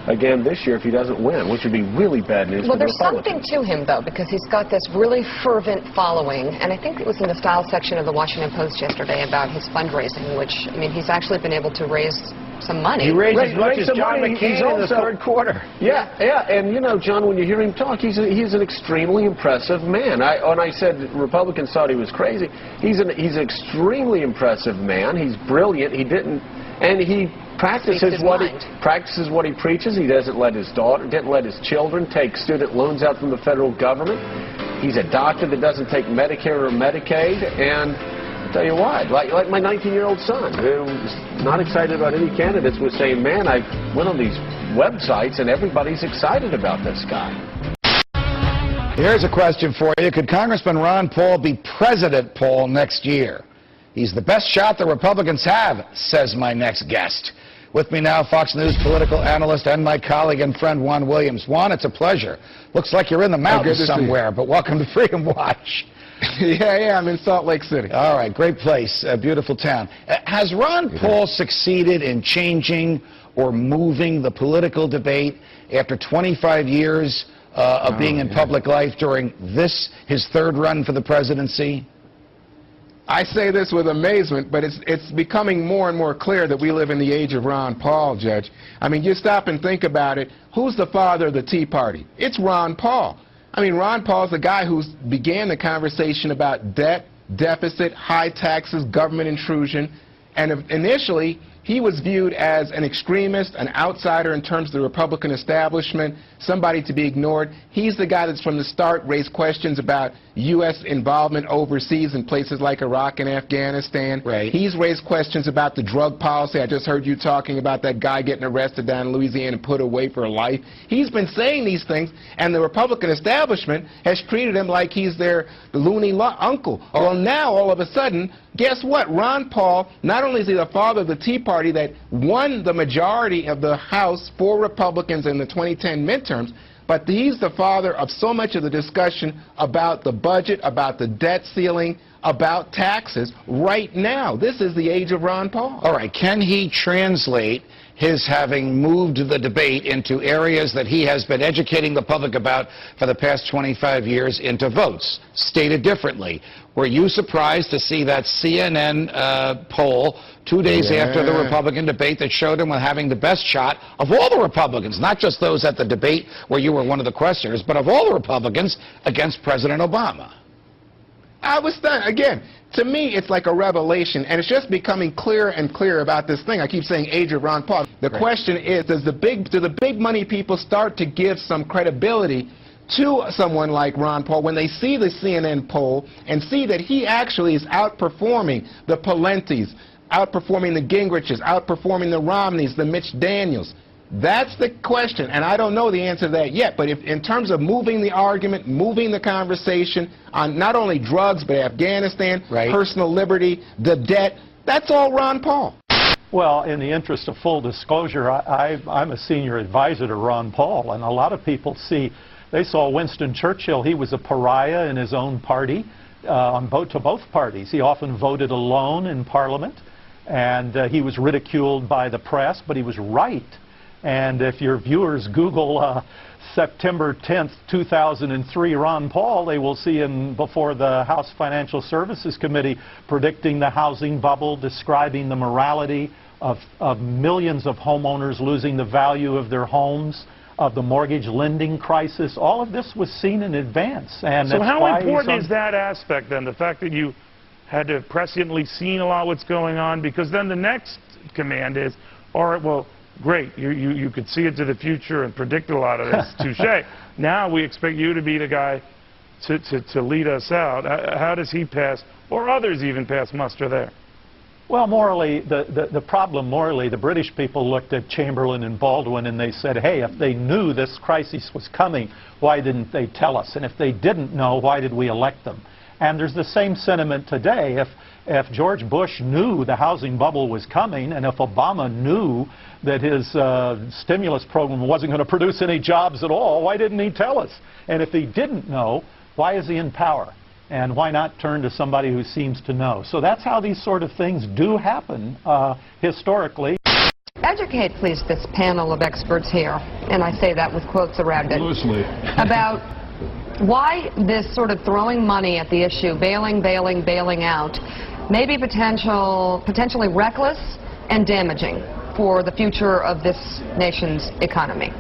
again this year if he doesn't win, which would be really bad news for the Republicans. Well, there's something to him, though, because he's got this really fervent following, and I think it was in the style section of the Washington Post yesterday about his fundraising, which, I mean, he's actually been able to raise some money. He raised as much as John McCain in the third quarter. Yeah, and you know, John, when you hear him talk, he's an extremely impressive man. When I said Republicans thought he was crazy, he's an extremely impressive man. He's brilliant. He practices what he preaches. He didn't let his children take student loans out from the federal government. He's a doctor that doesn't take Medicare or Medicaid, and I'll tell you what, like my 19-year-old son, who's not excited about any candidates, was saying, man, I went on these websites and everybody's excited about this guy. Here's a question for you. Could Congressman Ron Paul be President Paul next year? He's the best shot the Republicans have, says my next guest. With me now, Fox News political analyst and my colleague and friend Juan Williams. Juan, it's a pleasure. Looks like you're in the mountains somewhere, but welcome to Freedom Watch. Yeah, I'm in Salt Lake City. All right, great place, a beautiful town. Has Ron Paul succeeded in changing or moving the political debate after 25 years of being in public life during his third run for the presidency? I say this with amazement, but it's becoming more and more clear that we live in the age of Ron Paul, Judge. I mean, you stop and think about it. Who's the father of the Tea Party? It's Ron Paul. I mean, Ron Paul's the guy who began the conversation about debt, deficit, high taxes, government intrusion, and initially he was viewed as an extremist, an outsider in terms of the Republican establishment, somebody to be ignored. He's the guy that's from the start raised questions about U.S. involvement overseas in places like Iraq and Afghanistan. Right. He's raised questions about the drug policy. I just heard you talking about that guy getting arrested down in Louisiana and put away for life. He's been saying these things, and the Republican establishment has treated him like he's their loony uncle. Well, now, all of a sudden, guess what? Ron Paul, not only is he the father of the Tea Party that won the majority of the House for Republicans in the 2010 midterms, but he's the father of so much of the discussion about the budget, about the debt ceiling, about taxes right now. This is the age of Ron Paul. All right, can he translate his having moved the debate into areas that he has been educating the public about for the past 25 years into votes? Stated differently, were you surprised to see that CNN poll 2 days after the Republican debate that showed him having the best shot of all the Republicans, not just those at the debate where you were one of the questioners, but of all the Republicans against President Obama? I was stunned. Again, to me, it's like a revelation, and it's just becoming clearer and clearer about this thing. I keep saying age of Ron Paul. The question is, do the big money people start to give some credibility to someone like Ron Paul when they see the CNN poll and see that he actually is outperforming the Palentis, outperforming the Gingriches, outperforming the Romneys, the Mitch Daniels? That's the question, and I don't know the answer to that yet. But if, in terms of moving the argument, moving the conversation on not only drugs but Afghanistan, personal liberty, the debt, that's all Ron Paul. Well, in the interest of full disclosure, I'm a senior advisor to Ron Paul, and a lot of people they saw Winston Churchill. He was a pariah in his own party, to both parties. He often voted alone in Parliament, and he was ridiculed by the press, but he was right. And if your viewers Google September 10th, 2003 Ron Paul, they will see him before the House Financial Services Committee predicting the housing bubble, describing the morality of millions of homeowners losing the value of their homes, of the mortgage lending crisis. All of this was seen in advance. And so how important is that aspect then, the fact that you had to presciently seen a lot of what's going on? Because then the next command is, all right, well, great, you could see into the future and predict a lot of this, touche. Now we expect you to be the guy to lead us out. How does he pass, or others even pass muster there? Well, morally, the problem morally, the British people looked at Chamberlain and Baldwin and they said, hey, if they knew this crisis was coming, why didn't they tell us? And if they didn't know, why did we elect them? And there's the same sentiment today. If George Bush knew the housing bubble was coming, and if Obama knew that his stimulus program wasn't going to produce any jobs at all, why didn't he tell us? And if he didn't know, why is he in power? And why not turn to somebody who seems to know? So that's how these sort of things do happen historically. Educate, please, this panel of experts here, and I say that with quotes around it, loosely, about why this sort of throwing money at the issue, bailing out, may be potentially reckless and damaging. for the future of this nation's economy?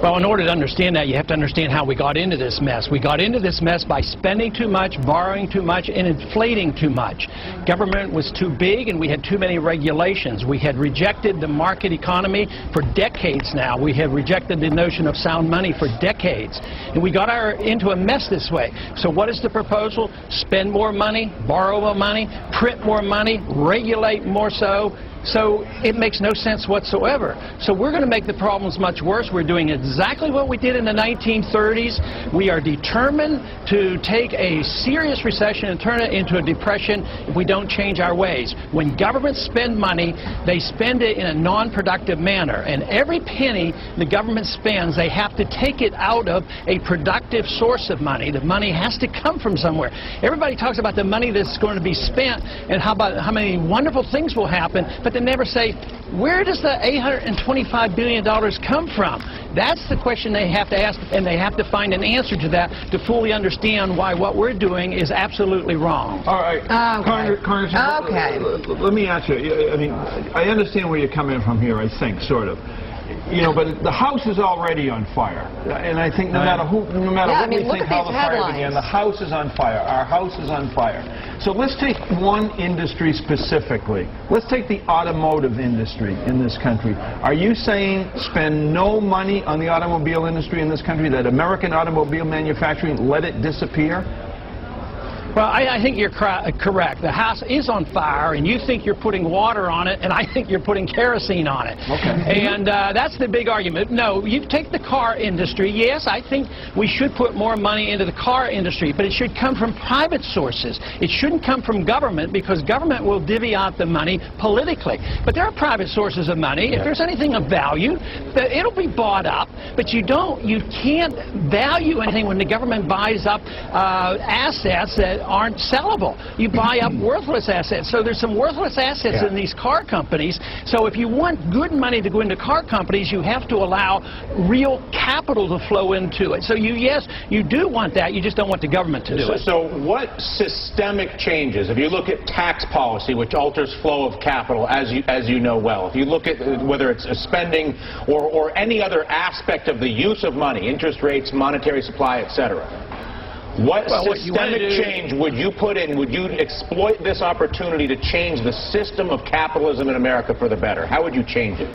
Well, in order to understand that, you have to understand how we got into this mess. We got into this mess by spending too much, borrowing too much, and inflating too much. Government was too big, and we had too many regulations. We had rejected the market economy for decades now. We have rejected the notion of sound money for decades. And we got into a mess this way. So what is the proposal? Spend more money, borrow more money, print more money, regulate more so. So it makes no sense whatsoever. So we're going to make the problems much worse. We're doing exactly what we did in the 1930s. We are determined to take a serious recession and turn it into a depression if we don't change our ways. When governments spend money, they spend it in a non-productive manner. And every penny the government spends, they have to take it out of a productive source of money. The money has to come from somewhere. Everybody talks about the money that's going to be spent and how many wonderful things will happen, but they never say, where does the $825 billion come from? That's the question they have to ask, and they have to find an answer to that to fully understand why what we're doing is absolutely wrong. All right. Okay. Let me ask you. I mean, I understand where you're coming from here, I think, sort of. You know, but the house is already on fire, and I think no matter what we think how the fire began, the house is on fire. Our house is on fire. So let's take one industry specifically. Let's take the automotive industry in this country. Are you saying spend no money on the automobile industry in this country, that American automobile manufacturing, let it disappear? Well, I think you're correct. The house is on fire, and you think you're putting water on it, and I think you're putting kerosene on it. Okay. And that's the big argument. No, you take the car industry. Yes, I think we should put more money into the car industry, but it should come from private sources. It shouldn't come from government, because government will divvy out the money politically. But there are private sources of money. If there's anything of value, it'll be bought up, but you can't value anything when the government buys up assets that aren't sellable. You buy up worthless assets. So there's some worthless assets in these car companies. So if you want good money to go into car companies, you have to allow real capital to flow into it. So yes, you do want that. You just don't want the government to do it. So what systemic changes, if you look at tax policy, which alters flow of capital, as you know well, if you look at whether it's spending or any other aspect of the use of money, interest rates, monetary supply, etc., what systemic change would you put in? Would you exploit this opportunity to change the system of capitalism in America for the better? How would you change it?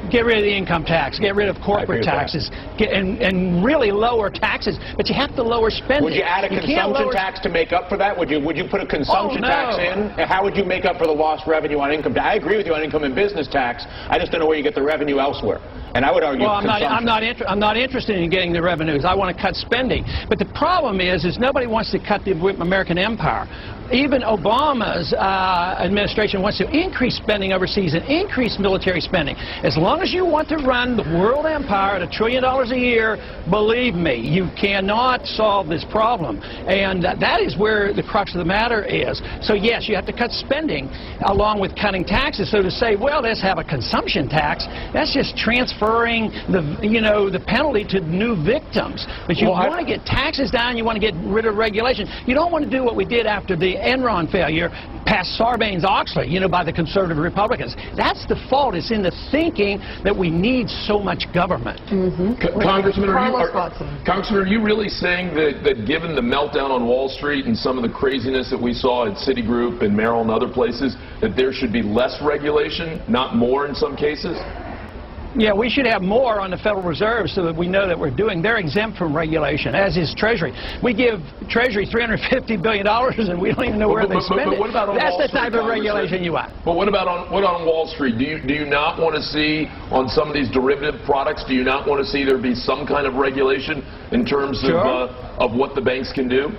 Get rid of the income tax, get rid of corporate taxes, and really lower taxes, but you have to lower spending. Would you add a consumption tax to make up for that? Would you put a consumption tax in? How would you make up for the lost revenue on income tax? I agree with you on income and business tax. I just don't know where you get the revenue elsewhere. And I would argue I'm not interested in getting the revenues. I want to cut spending. But the problem is nobody wants to cut the American empire. Even Obama's administration wants to increase spending overseas and increase military spending. As long as you want to run the world empire at $1 trillion a year, believe me, you cannot solve this problem. And that is where the crux of the matter is. So yes, you have to cut spending along with cutting taxes. So to say, well, let's have a consumption tax, that's just transferring the penalty to new victims. But you want to get taxes down, you want to get rid of regulation. You don't want to do what we did after the Enron failure, passed Sarbanes-Oxley, by the conservative Republicans. That's the fault. It's in the thinking that we need so much government. Congressman, are you really saying that given the meltdown on Wall Street and some of the craziness that we saw at Citigroup and Merrill and other places, that there should be less regulation, not more in some cases? Yeah, we should have more on the Federal Reserve so that we know that we're doing. They're exempt from regulation, as is Treasury. We give Treasury $350 billion and we don't even know where they spend it. What about on That's Wall the Street, type of regulation you want. But what about on Wall Street? Do you not want to see on some of these derivative products, do you not want to see there be some kind of regulation in terms of what the banks can do?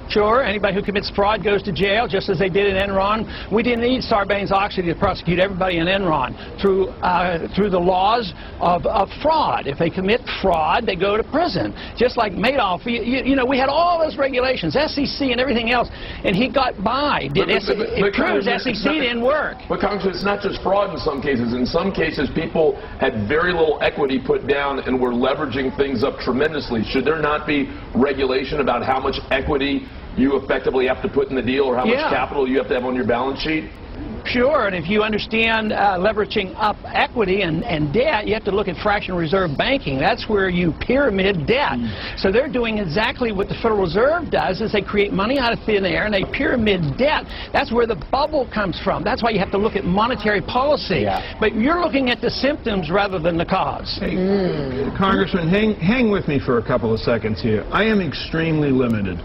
Sure, anybody who commits fraud goes to jail, just as they did in Enron. We didn't need Sarbanes-Oxley to prosecute everybody in Enron through the laws of fraud. If they commit fraud, they go to prison. Just like Madoff, we had all those regulations, SEC and everything else, and he got by. It proves SEC didn't work. But Congressman, it's not just fraud in some cases. In some cases, people had very little equity put down and were leveraging things up tremendously. Should there not be regulation about how much equity you effectively have to put in the deal, or how much capital you have to have on your balance sheet? Sure, and if you understand leveraging up equity and debt, you have to look at fractional reserve banking. That's where you pyramid debt. So they're doing exactly what the Federal Reserve does, is they create money out of thin air and they pyramid debt. That's where the bubble comes from. That's why you have to look at monetary policy. Yeah. But you're looking at the symptoms rather than the cause. Hey, Congressman, hang with me for a couple of seconds here. I am extremely limited.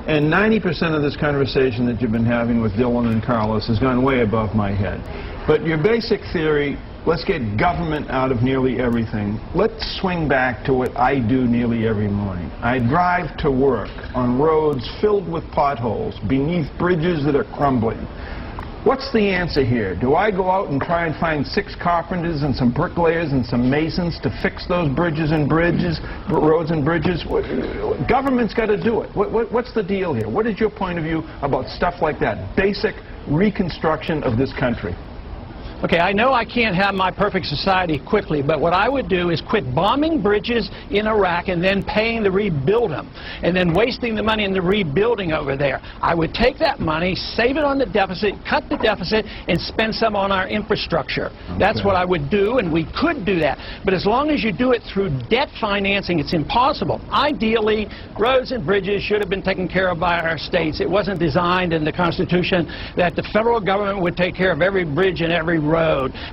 And 90% of this conversation that you've been having with Dylan and Carlos has gone way above my head. But your basic theory, let's get government out of nearly everything. Let's swing back to what I do nearly every morning. I drive to work on roads filled with potholes, beneath bridges that are crumbling. What's the answer here? Do I go out and try and find 6 carpenters and some bricklayers and some masons to fix those roads and bridges? Government's got to do it. What's the deal here? What is your point of view about stuff like that? Basic reconstruction of this country. Okay, I know I can't have my perfect society quickly, but what I would do is quit bombing bridges in Iraq and then paying to rebuild them, and then wasting the money in the rebuilding over there. I would take that money, save it on the deficit, cut the deficit, and spend some on our infrastructure. Okay. That's what I would do, and we could do that. But as long as you do it through debt financing, it's impossible. Ideally, roads and bridges should have been taken care of by our states. It wasn't designed in the Constitution that the federal government would take care of every bridge and every road.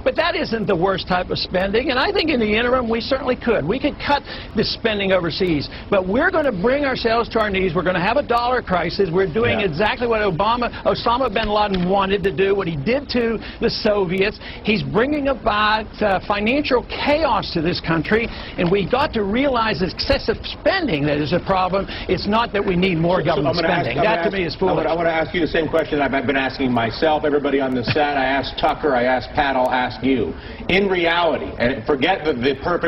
But that isn't the worst type of spending, and I think in the interim we certainly could. We could cut the spending overseas, but we're going to bring ourselves to our knees. We're going to have a dollar crisis. We're doing exactly what Osama bin Laden wanted to do, what he did to the Soviets. He's bringing about financial chaos to this country, and we got to realize excessive spending that is a problem. It's not that we need more government spending. That to me is foolish. I want to ask you the same question I've been asking myself, everybody on the set. I asked Tucker, I asked Pat, I'll ask you. In reality, and forget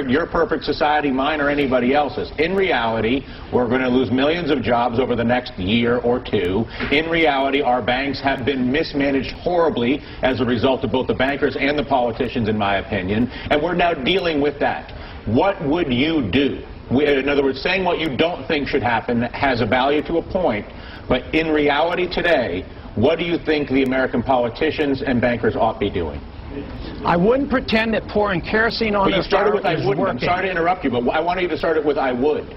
your perfect society, mine or anybody else's, in reality, we're going to lose millions of jobs over the next year or two. In reality, our banks have been mismanaged horribly as a result of both the bankers and the politicians, in my opinion, and we're now dealing with that. What would you do? In other words, saying what you don't think should happen has a value to a point, but in reality today, what do you think the American politicians and bankers ought to be doing? I wouldn't pretend that pouring kerosene on the fire is working. I'm sorry to interrupt you, but I want you to start it with I would.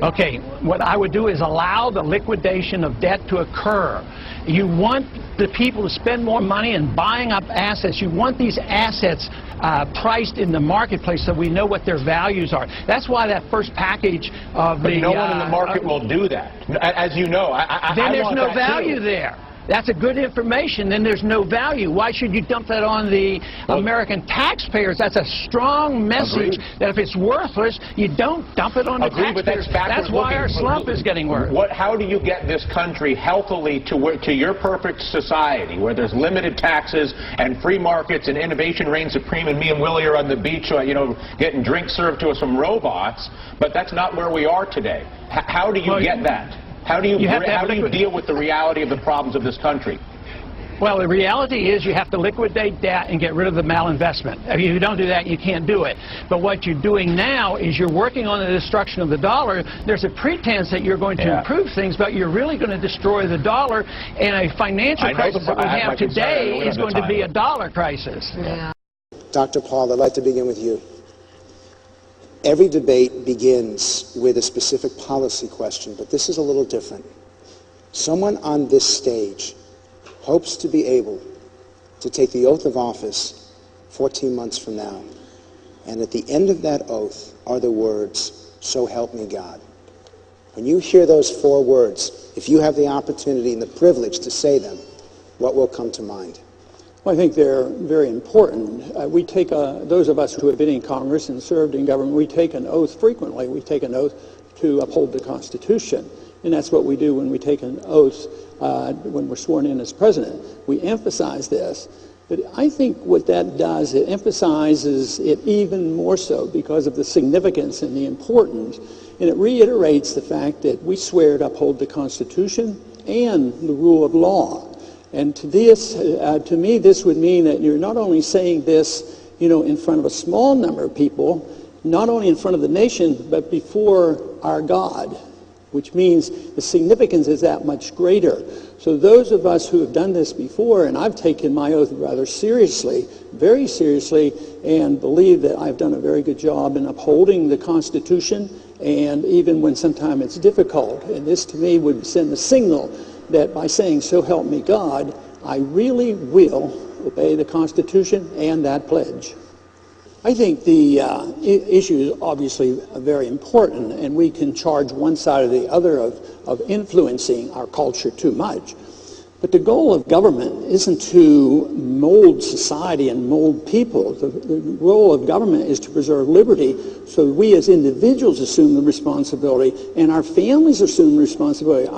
Okay, what I would do is allow the liquidation of debt to occur. You want the people to spend more money in buying up assets. You want these assets priced in the marketplace so we know what their values are. That's why that first package of but no one in the market will do that. As you know, then there's no value there. That's a good information, then there's no value. Why should you dump that on the American taxpayers? That's a strong message that if it's worthless, you don't dump it on the taxpayers. That's why our slump is getting worse. How do you get this country healthily to your perfect society, where there's limited taxes and free markets and innovation reigns supreme, and me and Willie are on the beach, getting drinks served to us from robots, but that's not where we are today. How do you get that? How do you deal with the reality of the problems of this country? Well, the reality is you have to liquidate debt and get rid of the malinvestment. If you don't do that, you can't do it. But what you're doing now is you're working on the destruction of the dollar. There's a pretense that you're going to improve things, but you're really going to destroy the dollar, and a financial crisis that we have today is going to be a dollar crisis. Yeah. Dr. Paul, I'd like to begin with you. Every debate begins with a specific policy question, but this is a little different. Someone on this stage hopes to be able to take the oath of office 14 months from now, and at the end of that oath are the words, "So help me God." When you hear those 4 words, if you have the opportunity and the privilege to say them, what will come to mind? Well, I think they're very important. We take those of us who have been in Congress and served in government, we take an oath frequently. We take an oath to uphold the Constitution, and that's what we do when we take an oath when we're sworn in as president. We emphasize this, but I think what that does, it emphasizes it even more so because of the significance and the importance, and it reiterates the fact that we swear to uphold the Constitution and the rule of law. And to me, this would mean that you're not only saying this, in front of a small number of people, not only in front of the nation, but before our God. which means the significance is that much greater. So those of us who have done this before, and I've taken my oath rather seriously, very seriously, and believe that I've done a very good job in upholding the Constitution, and even when sometimes it's difficult. And this to me would send a signal that by saying, "So help me God," I really will obey the Constitution and that pledge. I think the issue is obviously very important, and we can charge one side or the other of influencing our culture too much. But the goal of government isn't to mold society and mold people. The role of government is to preserve liberty, so we as individuals assume the responsibility and our families assume the responsibility.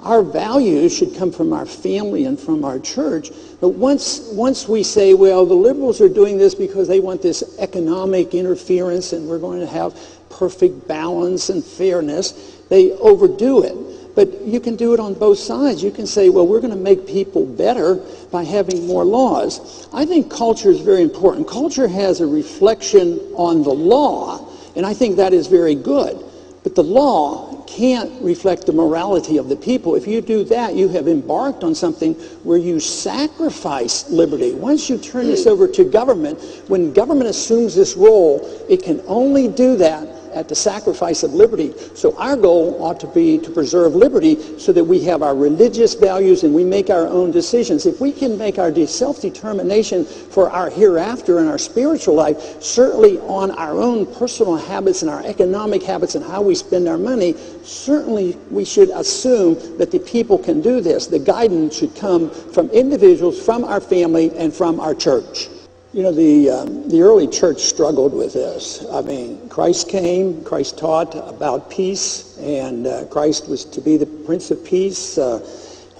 Our values should come from our family and from our church. But once we say, well, the liberals are doing this because they want this economic interference and we're going to have perfect balance and fairness, they overdo it. But you can do it on both sides. You can say, well, we're going to make people better by having more laws. I think culture is very important. Culture has a reflection on the law, and I think that is very good. But the law can't reflect the morality of the people. If you do that, you have embarked on something where you sacrifice liberty. Once you turn this over to government, when government assumes this role, it can only do that at the sacrifice of liberty. So our goal ought to be to preserve liberty so that we have our religious values and we make our own decisions. If we can make our self-determination for our hereafter and our spiritual life, certainly on our own personal habits and our economic habits and how we spend our money, certainly we should assume that the people can do this. The guidance should come from individuals, from our family, and from our church. You know, the early church struggled with this. I mean, Christ came, Christ taught about peace, and Christ was to be the Prince of Peace,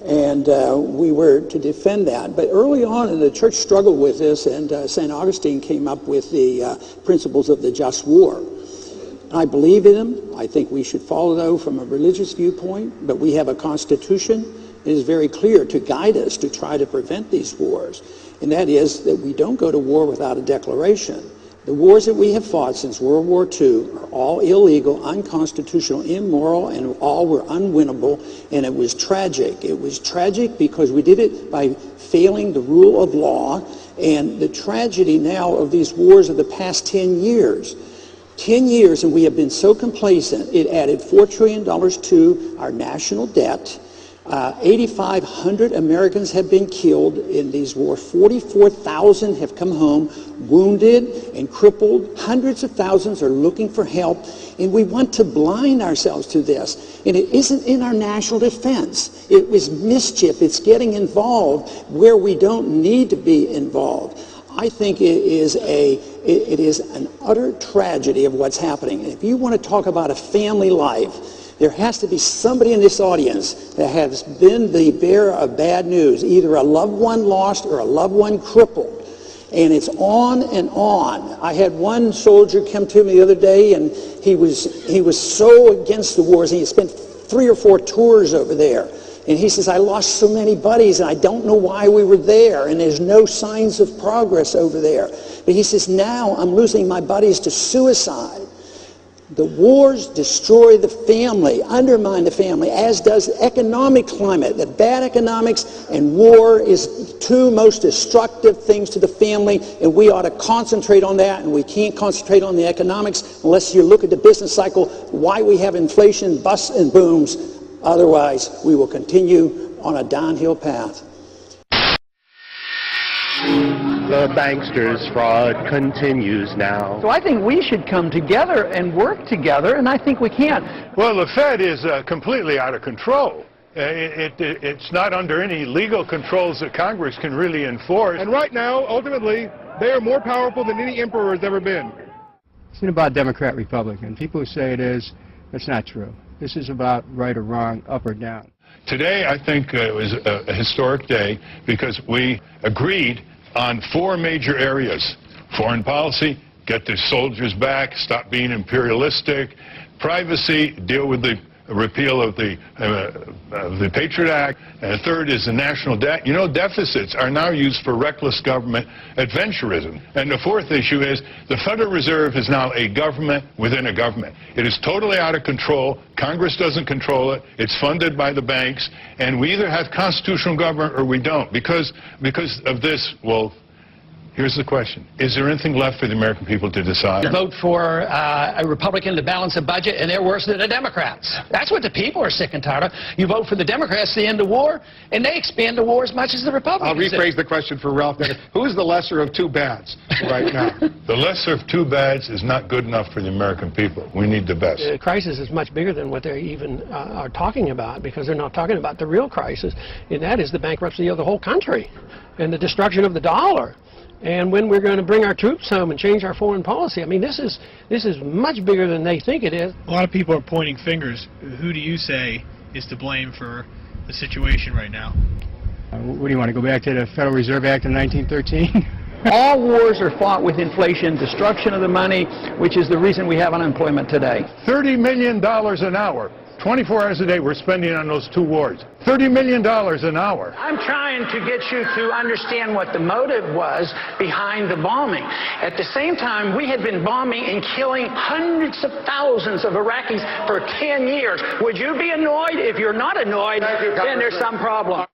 and we were to defend that. But early on, the church struggled with this, and St. Augustine came up with the principles of the just war. I believe in them. I think we should follow those from a religious viewpoint, but we have a constitution that is very clear to guide us to try to prevent these wars. And that is that we don't go to war without a declaration. The wars that we have fought since World War II are all illegal, unconstitutional, immoral, and all were unwinnable, and it was tragic. It was tragic because we did it by failing the rule of law, and the tragedy now of these wars of the past 10 years. 10 years, and we have been so complacent. It added $4 trillion to our national debt. 8,500 Americans have been killed in these wars. 44,000 have come home wounded and crippled. Hundreds of thousands are looking for help. And we want to blind ourselves to this. And it isn't in our national defense. It was mischief. It's getting involved where we don't need to be involved. I think it is an utter tragedy of what's happening. And if you want to talk about a family life, there has to be somebody in this audience that has been the bearer of bad news, either a loved one lost or a loved one crippled. And it's on and on. I had one soldier come to me the other day, and he was so against the wars, and he spent 3 or 4 tours over there. And he says, I lost so many buddies, and I don't know why we were there, and there's no signs of progress over there. But he says, now I'm losing my buddies to suicide. The wars destroy the family, undermine the family, as does the economic climate. The bad economics and war is the 2 most destructive things to the family, and we ought to concentrate on that, and we can't concentrate on the economics unless you look at the business cycle, why we have inflation, busts and booms. Otherwise, we will continue on a downhill path. The banksters' fraud continues now. So I think we should come together and work together, and I think we can. Well, the Fed is completely out of control. It's not under any legal controls that Congress can really enforce. And right now, ultimately, they are more powerful than any emperor has ever been. It's not about Democrat, Republican. People who say it is, that's not true. This is about right or wrong, up or down. Today, I think it was a historic day because we agreed on 4 major areas. Foreign policy, get the soldiers back, stop being imperialistic. Privacy, deal with the repeal of the Patriot Act, and the third is the national debt. You know, deficits are now used for reckless government adventurism. And the fourth issue is the Federal Reserve is now a government within a government. It is totally out of control. Congress doesn't control it. It's funded by the banks, and we either have constitutional government or we don't. Because of this, well, here's the question. Is there anything left for the American people to decide? To vote for a Republican to balance a budget, and they're worse than the Democrats. That's what the people are sick and tired of. You vote for the Democrats to end the war, and they expand the war as much as the Republicans. I'll rephrase the question for Ralph. Who's the lesser of two bads right now? The lesser of two bads is not good enough for the American people. We need the best. The crisis is much bigger than what they even are talking about, because they're not talking about the real crisis, and that is the bankruptcy of the whole country and the destruction of the dollar. And when we're going to bring our troops home and change our foreign policy. I mean, this is much bigger than they think it is. A lot of people are pointing fingers. Who do you say is to blame for the situation right now? What do you want to go back to the Federal Reserve Act of 1913? All wars are fought with inflation, destruction of the money, which is the reason we have unemployment today. $30 million an hour. 24 hours a day we're spending on those two wars. $30 million an hour. I'm trying to get you to understand what the motive was behind the bombing. At the same time, we had been bombing and killing hundreds of thousands of Iraqis for 10 years. Would you be annoyed? If you're not annoyed, then there's some problem.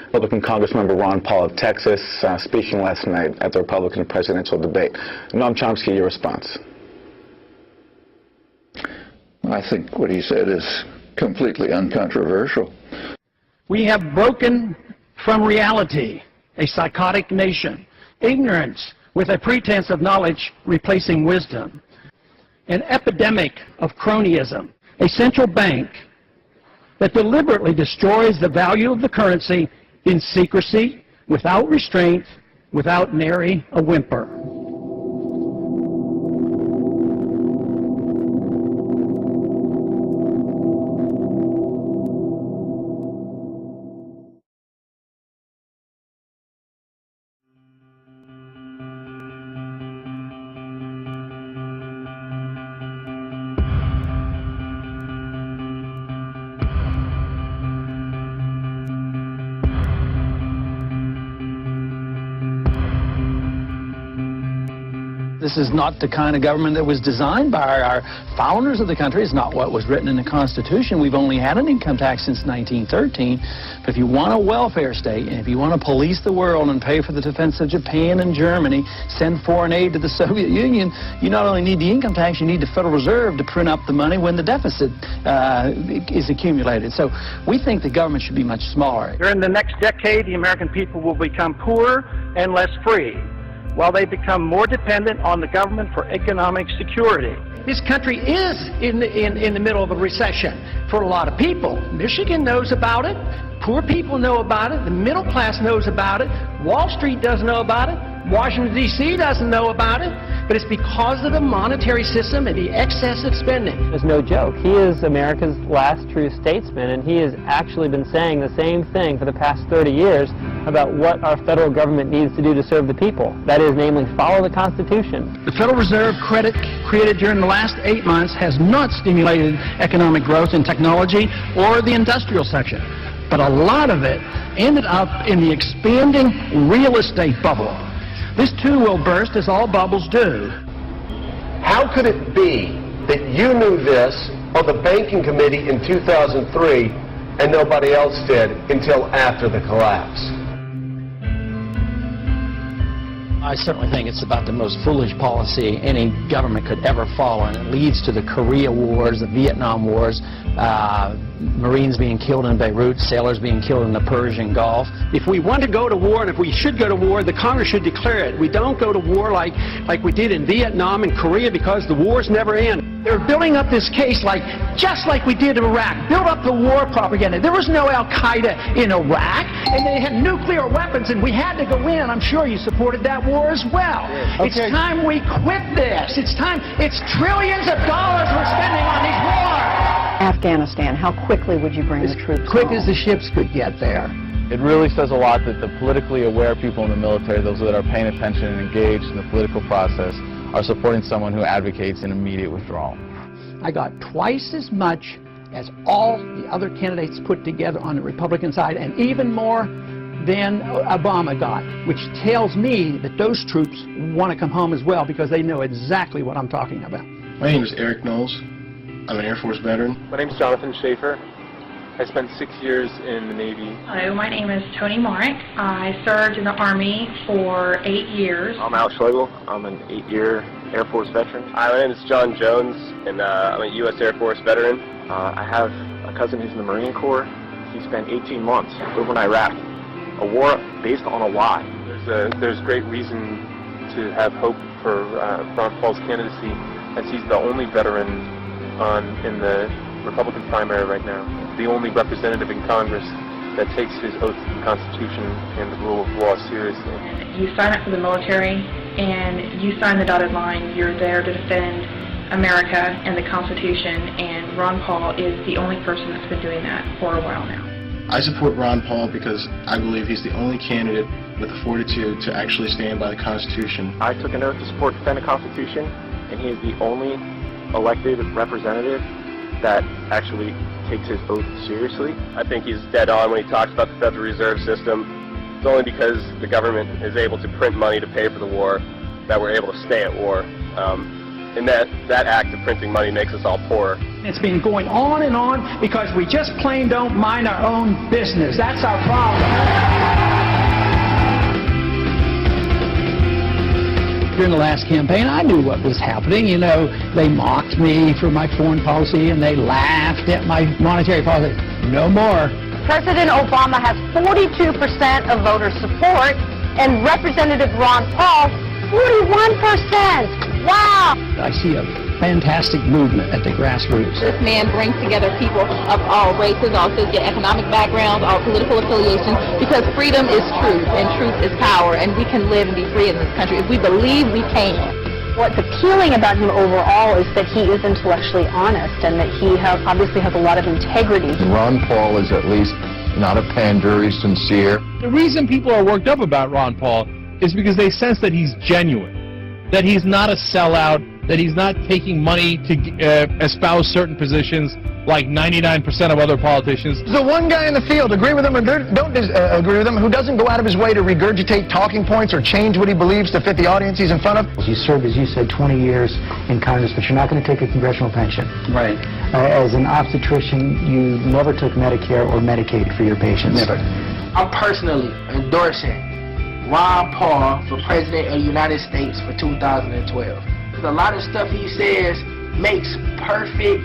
Republican Congressmember Ron Paul of Texas speaking last night at the Republican presidential debate. Noam Chomsky, your response. I think what he said is completely uncontroversial. We have broken from reality, a psychotic nation, ignorance with a pretense of knowledge replacing wisdom, an epidemic of cronyism, a central bank that deliberately destroys the value of the currency in secrecy, without restraint, without nary a whimper. This is not the kind of government that was designed by our founders of the country. It's not what was written in the Constitution. We've only had an income tax since 1913. But if you want a welfare state, and if you want to police the world and pay for the defense of Japan and Germany, send foreign aid to the Soviet Union, you not only need the income tax, you need the Federal Reserve to print up the money when the deficit is accumulated. So we think the government should be much smaller. During the next decade, the American people will become poorer and less free, while they become more dependent on the government for economic security. This country is in the middle of a recession for a lot of people. Michigan knows about it. Poor people know about it. The middle class knows about it. Wall Street doesn't know about it. Washington, D.C. doesn't know about it. But it's because of the monetary system and the excessive spending. It's no joke. He is America's last true statesman, and he has actually been saying the same thing for the past 30 years about what our federal government needs to do to serve the people. That is, namely, follow the Constitution. The Federal Reserve credit created during the last 8 months has not stimulated economic growth in technology or the industrial section. But a lot of it ended up in the expanding real estate bubble. This too will burst, as all bubbles do. How could it be that you knew this on the banking committee in 2003 and nobody else did until after the collapse? I certainly think it's about the most foolish policy any government could ever follow, and it leads to the Korea Wars, the Vietnam Wars, Marines being killed in Beirut, sailors being killed in the Persian Gulf. If we want to go to war, and if we should go to war, the Congress should declare it. We don't go to war like we did in Vietnam and Korea, because the wars never end. They're building up this case just like we did in Iraq. Build up the war propaganda. There was no Al-Qaeda in Iraq, and they had nuclear weapons, and we had to go in. I'm sure you supported that war as well. Okay. It's time we quit this. It's time. It's trillions of dollars we're spending on these wars. Afghanistan, how quickly would you bring the troops quick home? as the ships could get there. It really says a lot that the politically aware people in the military, those that are paying attention and engaged in the political process, are supporting someone who advocates an immediate withdrawal. I got twice as much as all the other candidates put together on the Republican side, and even more than Obama got, which tells me that those troops want to come home as well because they know exactly what I'm talking about. My name is Eric Knowles. I'm an Air Force veteran. My name is Jonathan Schaefer. I spent 6 years in the Navy. Hello, my name is Tony Morick. I served in the Army for 8 years. I'm Al Schlegel. I'm an 8-year Air Force veteran. Hi, my name is John Jones, and I'm a U.S. Air Force veteran. I have a cousin who's in the Marine Corps. He spent 18 months over in Iraq. A war based on a lie. There's great reason to have hope for Ron Paul's candidacy, as he's the only veteran in the Republican primary right now. The only representative in Congress that takes his oath to the Constitution and the rule of law seriously. You sign up for the military and you sign the dotted line. You're there to defend America and the Constitution, and Ron Paul is the only person that's been doing that for a while now. I support Ron Paul because I believe he's the only candidate with the fortitude to actually stand by the Constitution. I took an oath to support and defend the Constitution, and he is the only elected representative that actually takes his oath seriously. I think he's dead on when he talks about the Federal Reserve System. It's only because the government is able to print money to pay for the war that we're able to stay at war. And that act of printing money makes us all poorer. It's been going on and on because we just plain don't mind our own business. That's our problem. During the last campaign, I knew what was happening. You know, they mocked me for my foreign policy and they laughed at my monetary policy. No more. President Obama has 42% of voter support, and Representative Ron Paul, 41%. Wow! I see a fantastic movement at the grassroots. This man brings together people of all races, all socioeconomic backgrounds, all political affiliations, because freedom is truth, and truth is power, and we can live and be free in this country if we believe we can. What's appealing about him overall is that he is intellectually honest and that he obviously has a lot of integrity. Ron Paul is at least not a pander, he's sincere. The reason people are worked up about Ron Paul is because they sense that he's genuine, that he's not a sellout, that he's not taking money to espouse certain positions like 99% of other politicians. The one guy in the field, agree with him or don't agree with him, who doesn't go out of his way to regurgitate talking points or change what he believes to fit the audience he's in front of. You served, as you said, 20 years in Congress, but you're not going to take a congressional pension. Right. As an obstetrician, you never took Medicare or Medicaid for your patients. Never. I'm personally endorsing Ron Paul for President of the United States for 2012. Because a lot of stuff he says makes perfect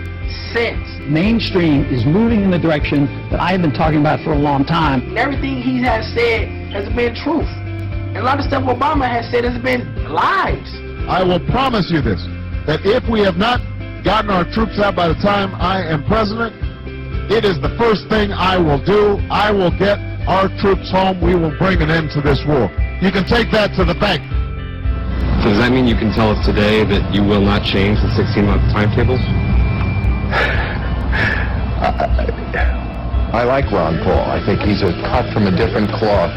sense. Mainstream is moving in the direction that I have been talking about for a long time. And everything he has said has been truth. And a lot of stuff Obama has said has been lies. I will promise you this, that if we have not gotten our troops out by the time I am president, it is the first thing I will do. I will get our troops home. We will bring an end to this war. You can take that to the bank. So does that mean you can tell us today that you will not change the 16-month timetable? I like Ron Paul. I think he's cut from a different cloth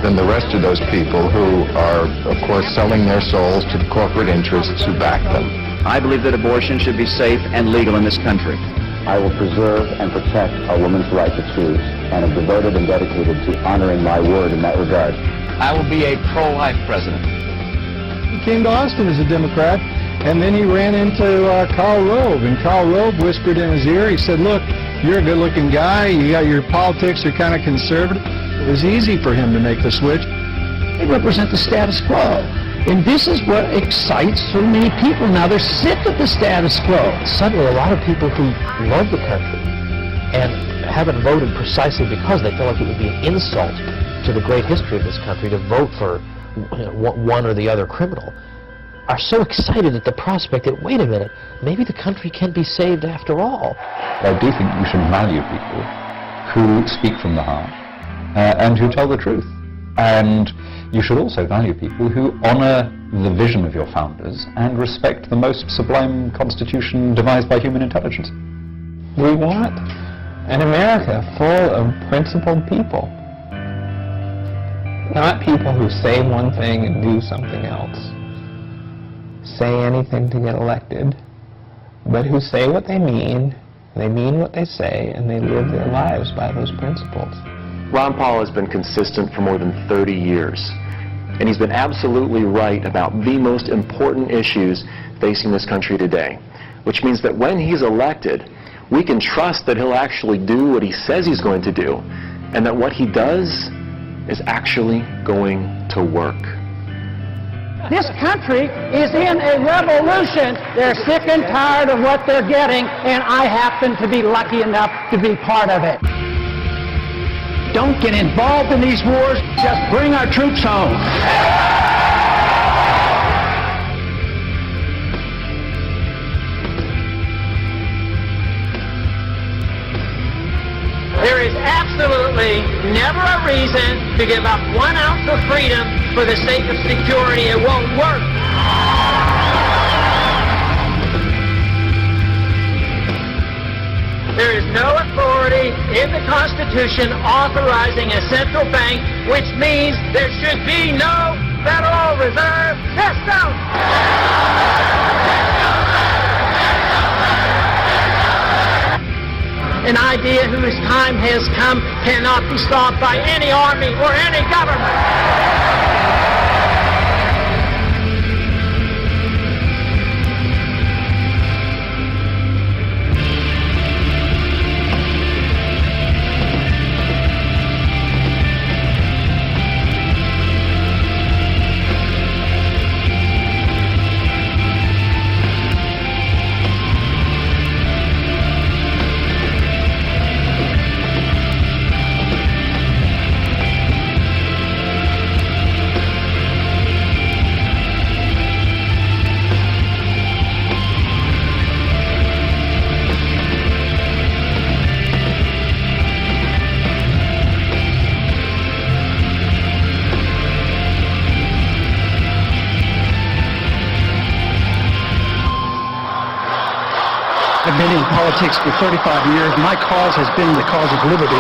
than the rest of those people who are, of course, selling their souls to the corporate interests who back them. I believe that abortion should be safe and legal in this country. I will preserve and protect a woman's right to choose, and am devoted and dedicated to honoring my word in that regard. I will be a pro-life president. He came to Austin as a Democrat, and then he ran into Karl Rove, and Karl Rove whispered in his ear, he said, look, you're a good-looking guy, your politics are kind of conservative. It was easy for him to make the switch. They represent the status quo. And this is what excites so many people now. They're sick of the status quo. Suddenly, a lot of people who love the country and haven't voted precisely because they feel like it would be an insult to the great history of this country to vote for one or the other criminal are so excited at the prospect that, wait a minute, maybe the country can be saved after all. I do think you should value people who speak from the heart and who tell the truth. And you should also value people who honor the vision of your founders and respect the most sublime constitution devised by human intelligence. We want an America full of principled people. Not people who say one thing and do something else. Say anything to get elected, but who say what they mean They mean what they say, and they live their lives by those principles. Ron Paul has been consistent for more than 30 years, and he's been absolutely right about the most important issues facing this country today, which means that when he's elected, we can trust that he'll actually do what he says he's going to do, and that what he does is actually going to work. This country is in a revolution. They're sick and tired of what they're getting, and I happen to be lucky enough to be part of it. Don't get involved in these wars. Just bring our troops home. There is absolutely never a reason to give up 1 ounce of freedom for the sake of security. It won't work. There is no authority in the Constitution authorizing a central bank, which means there should be no Federal Reserve System. An idea whose time has come cannot be stopped by any army or any government. I've been in politics for 35 years. My cause has been the cause of liberty.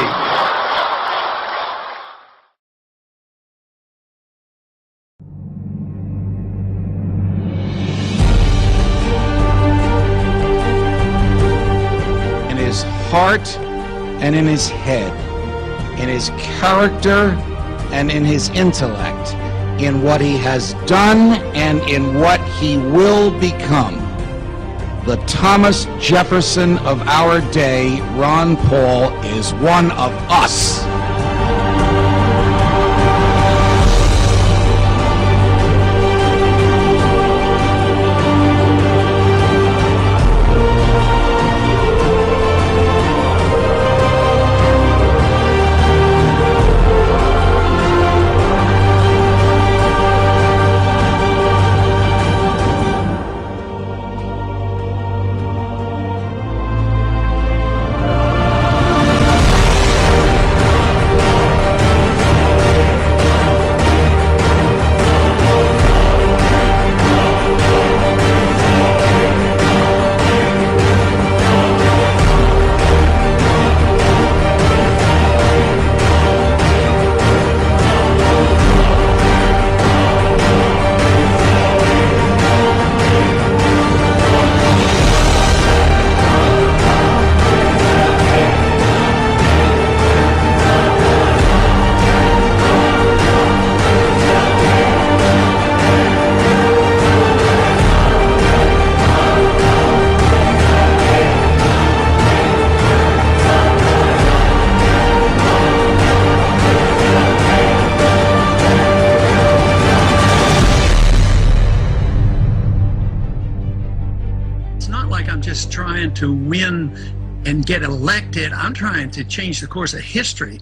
In his heart and in his head, in his character and in his intellect, in what he has done and in what he will become. The Thomas Jefferson of our day, Ron Paul, is one of us. It's not like I'm just trying to win and get elected. I'm trying to change the course of history.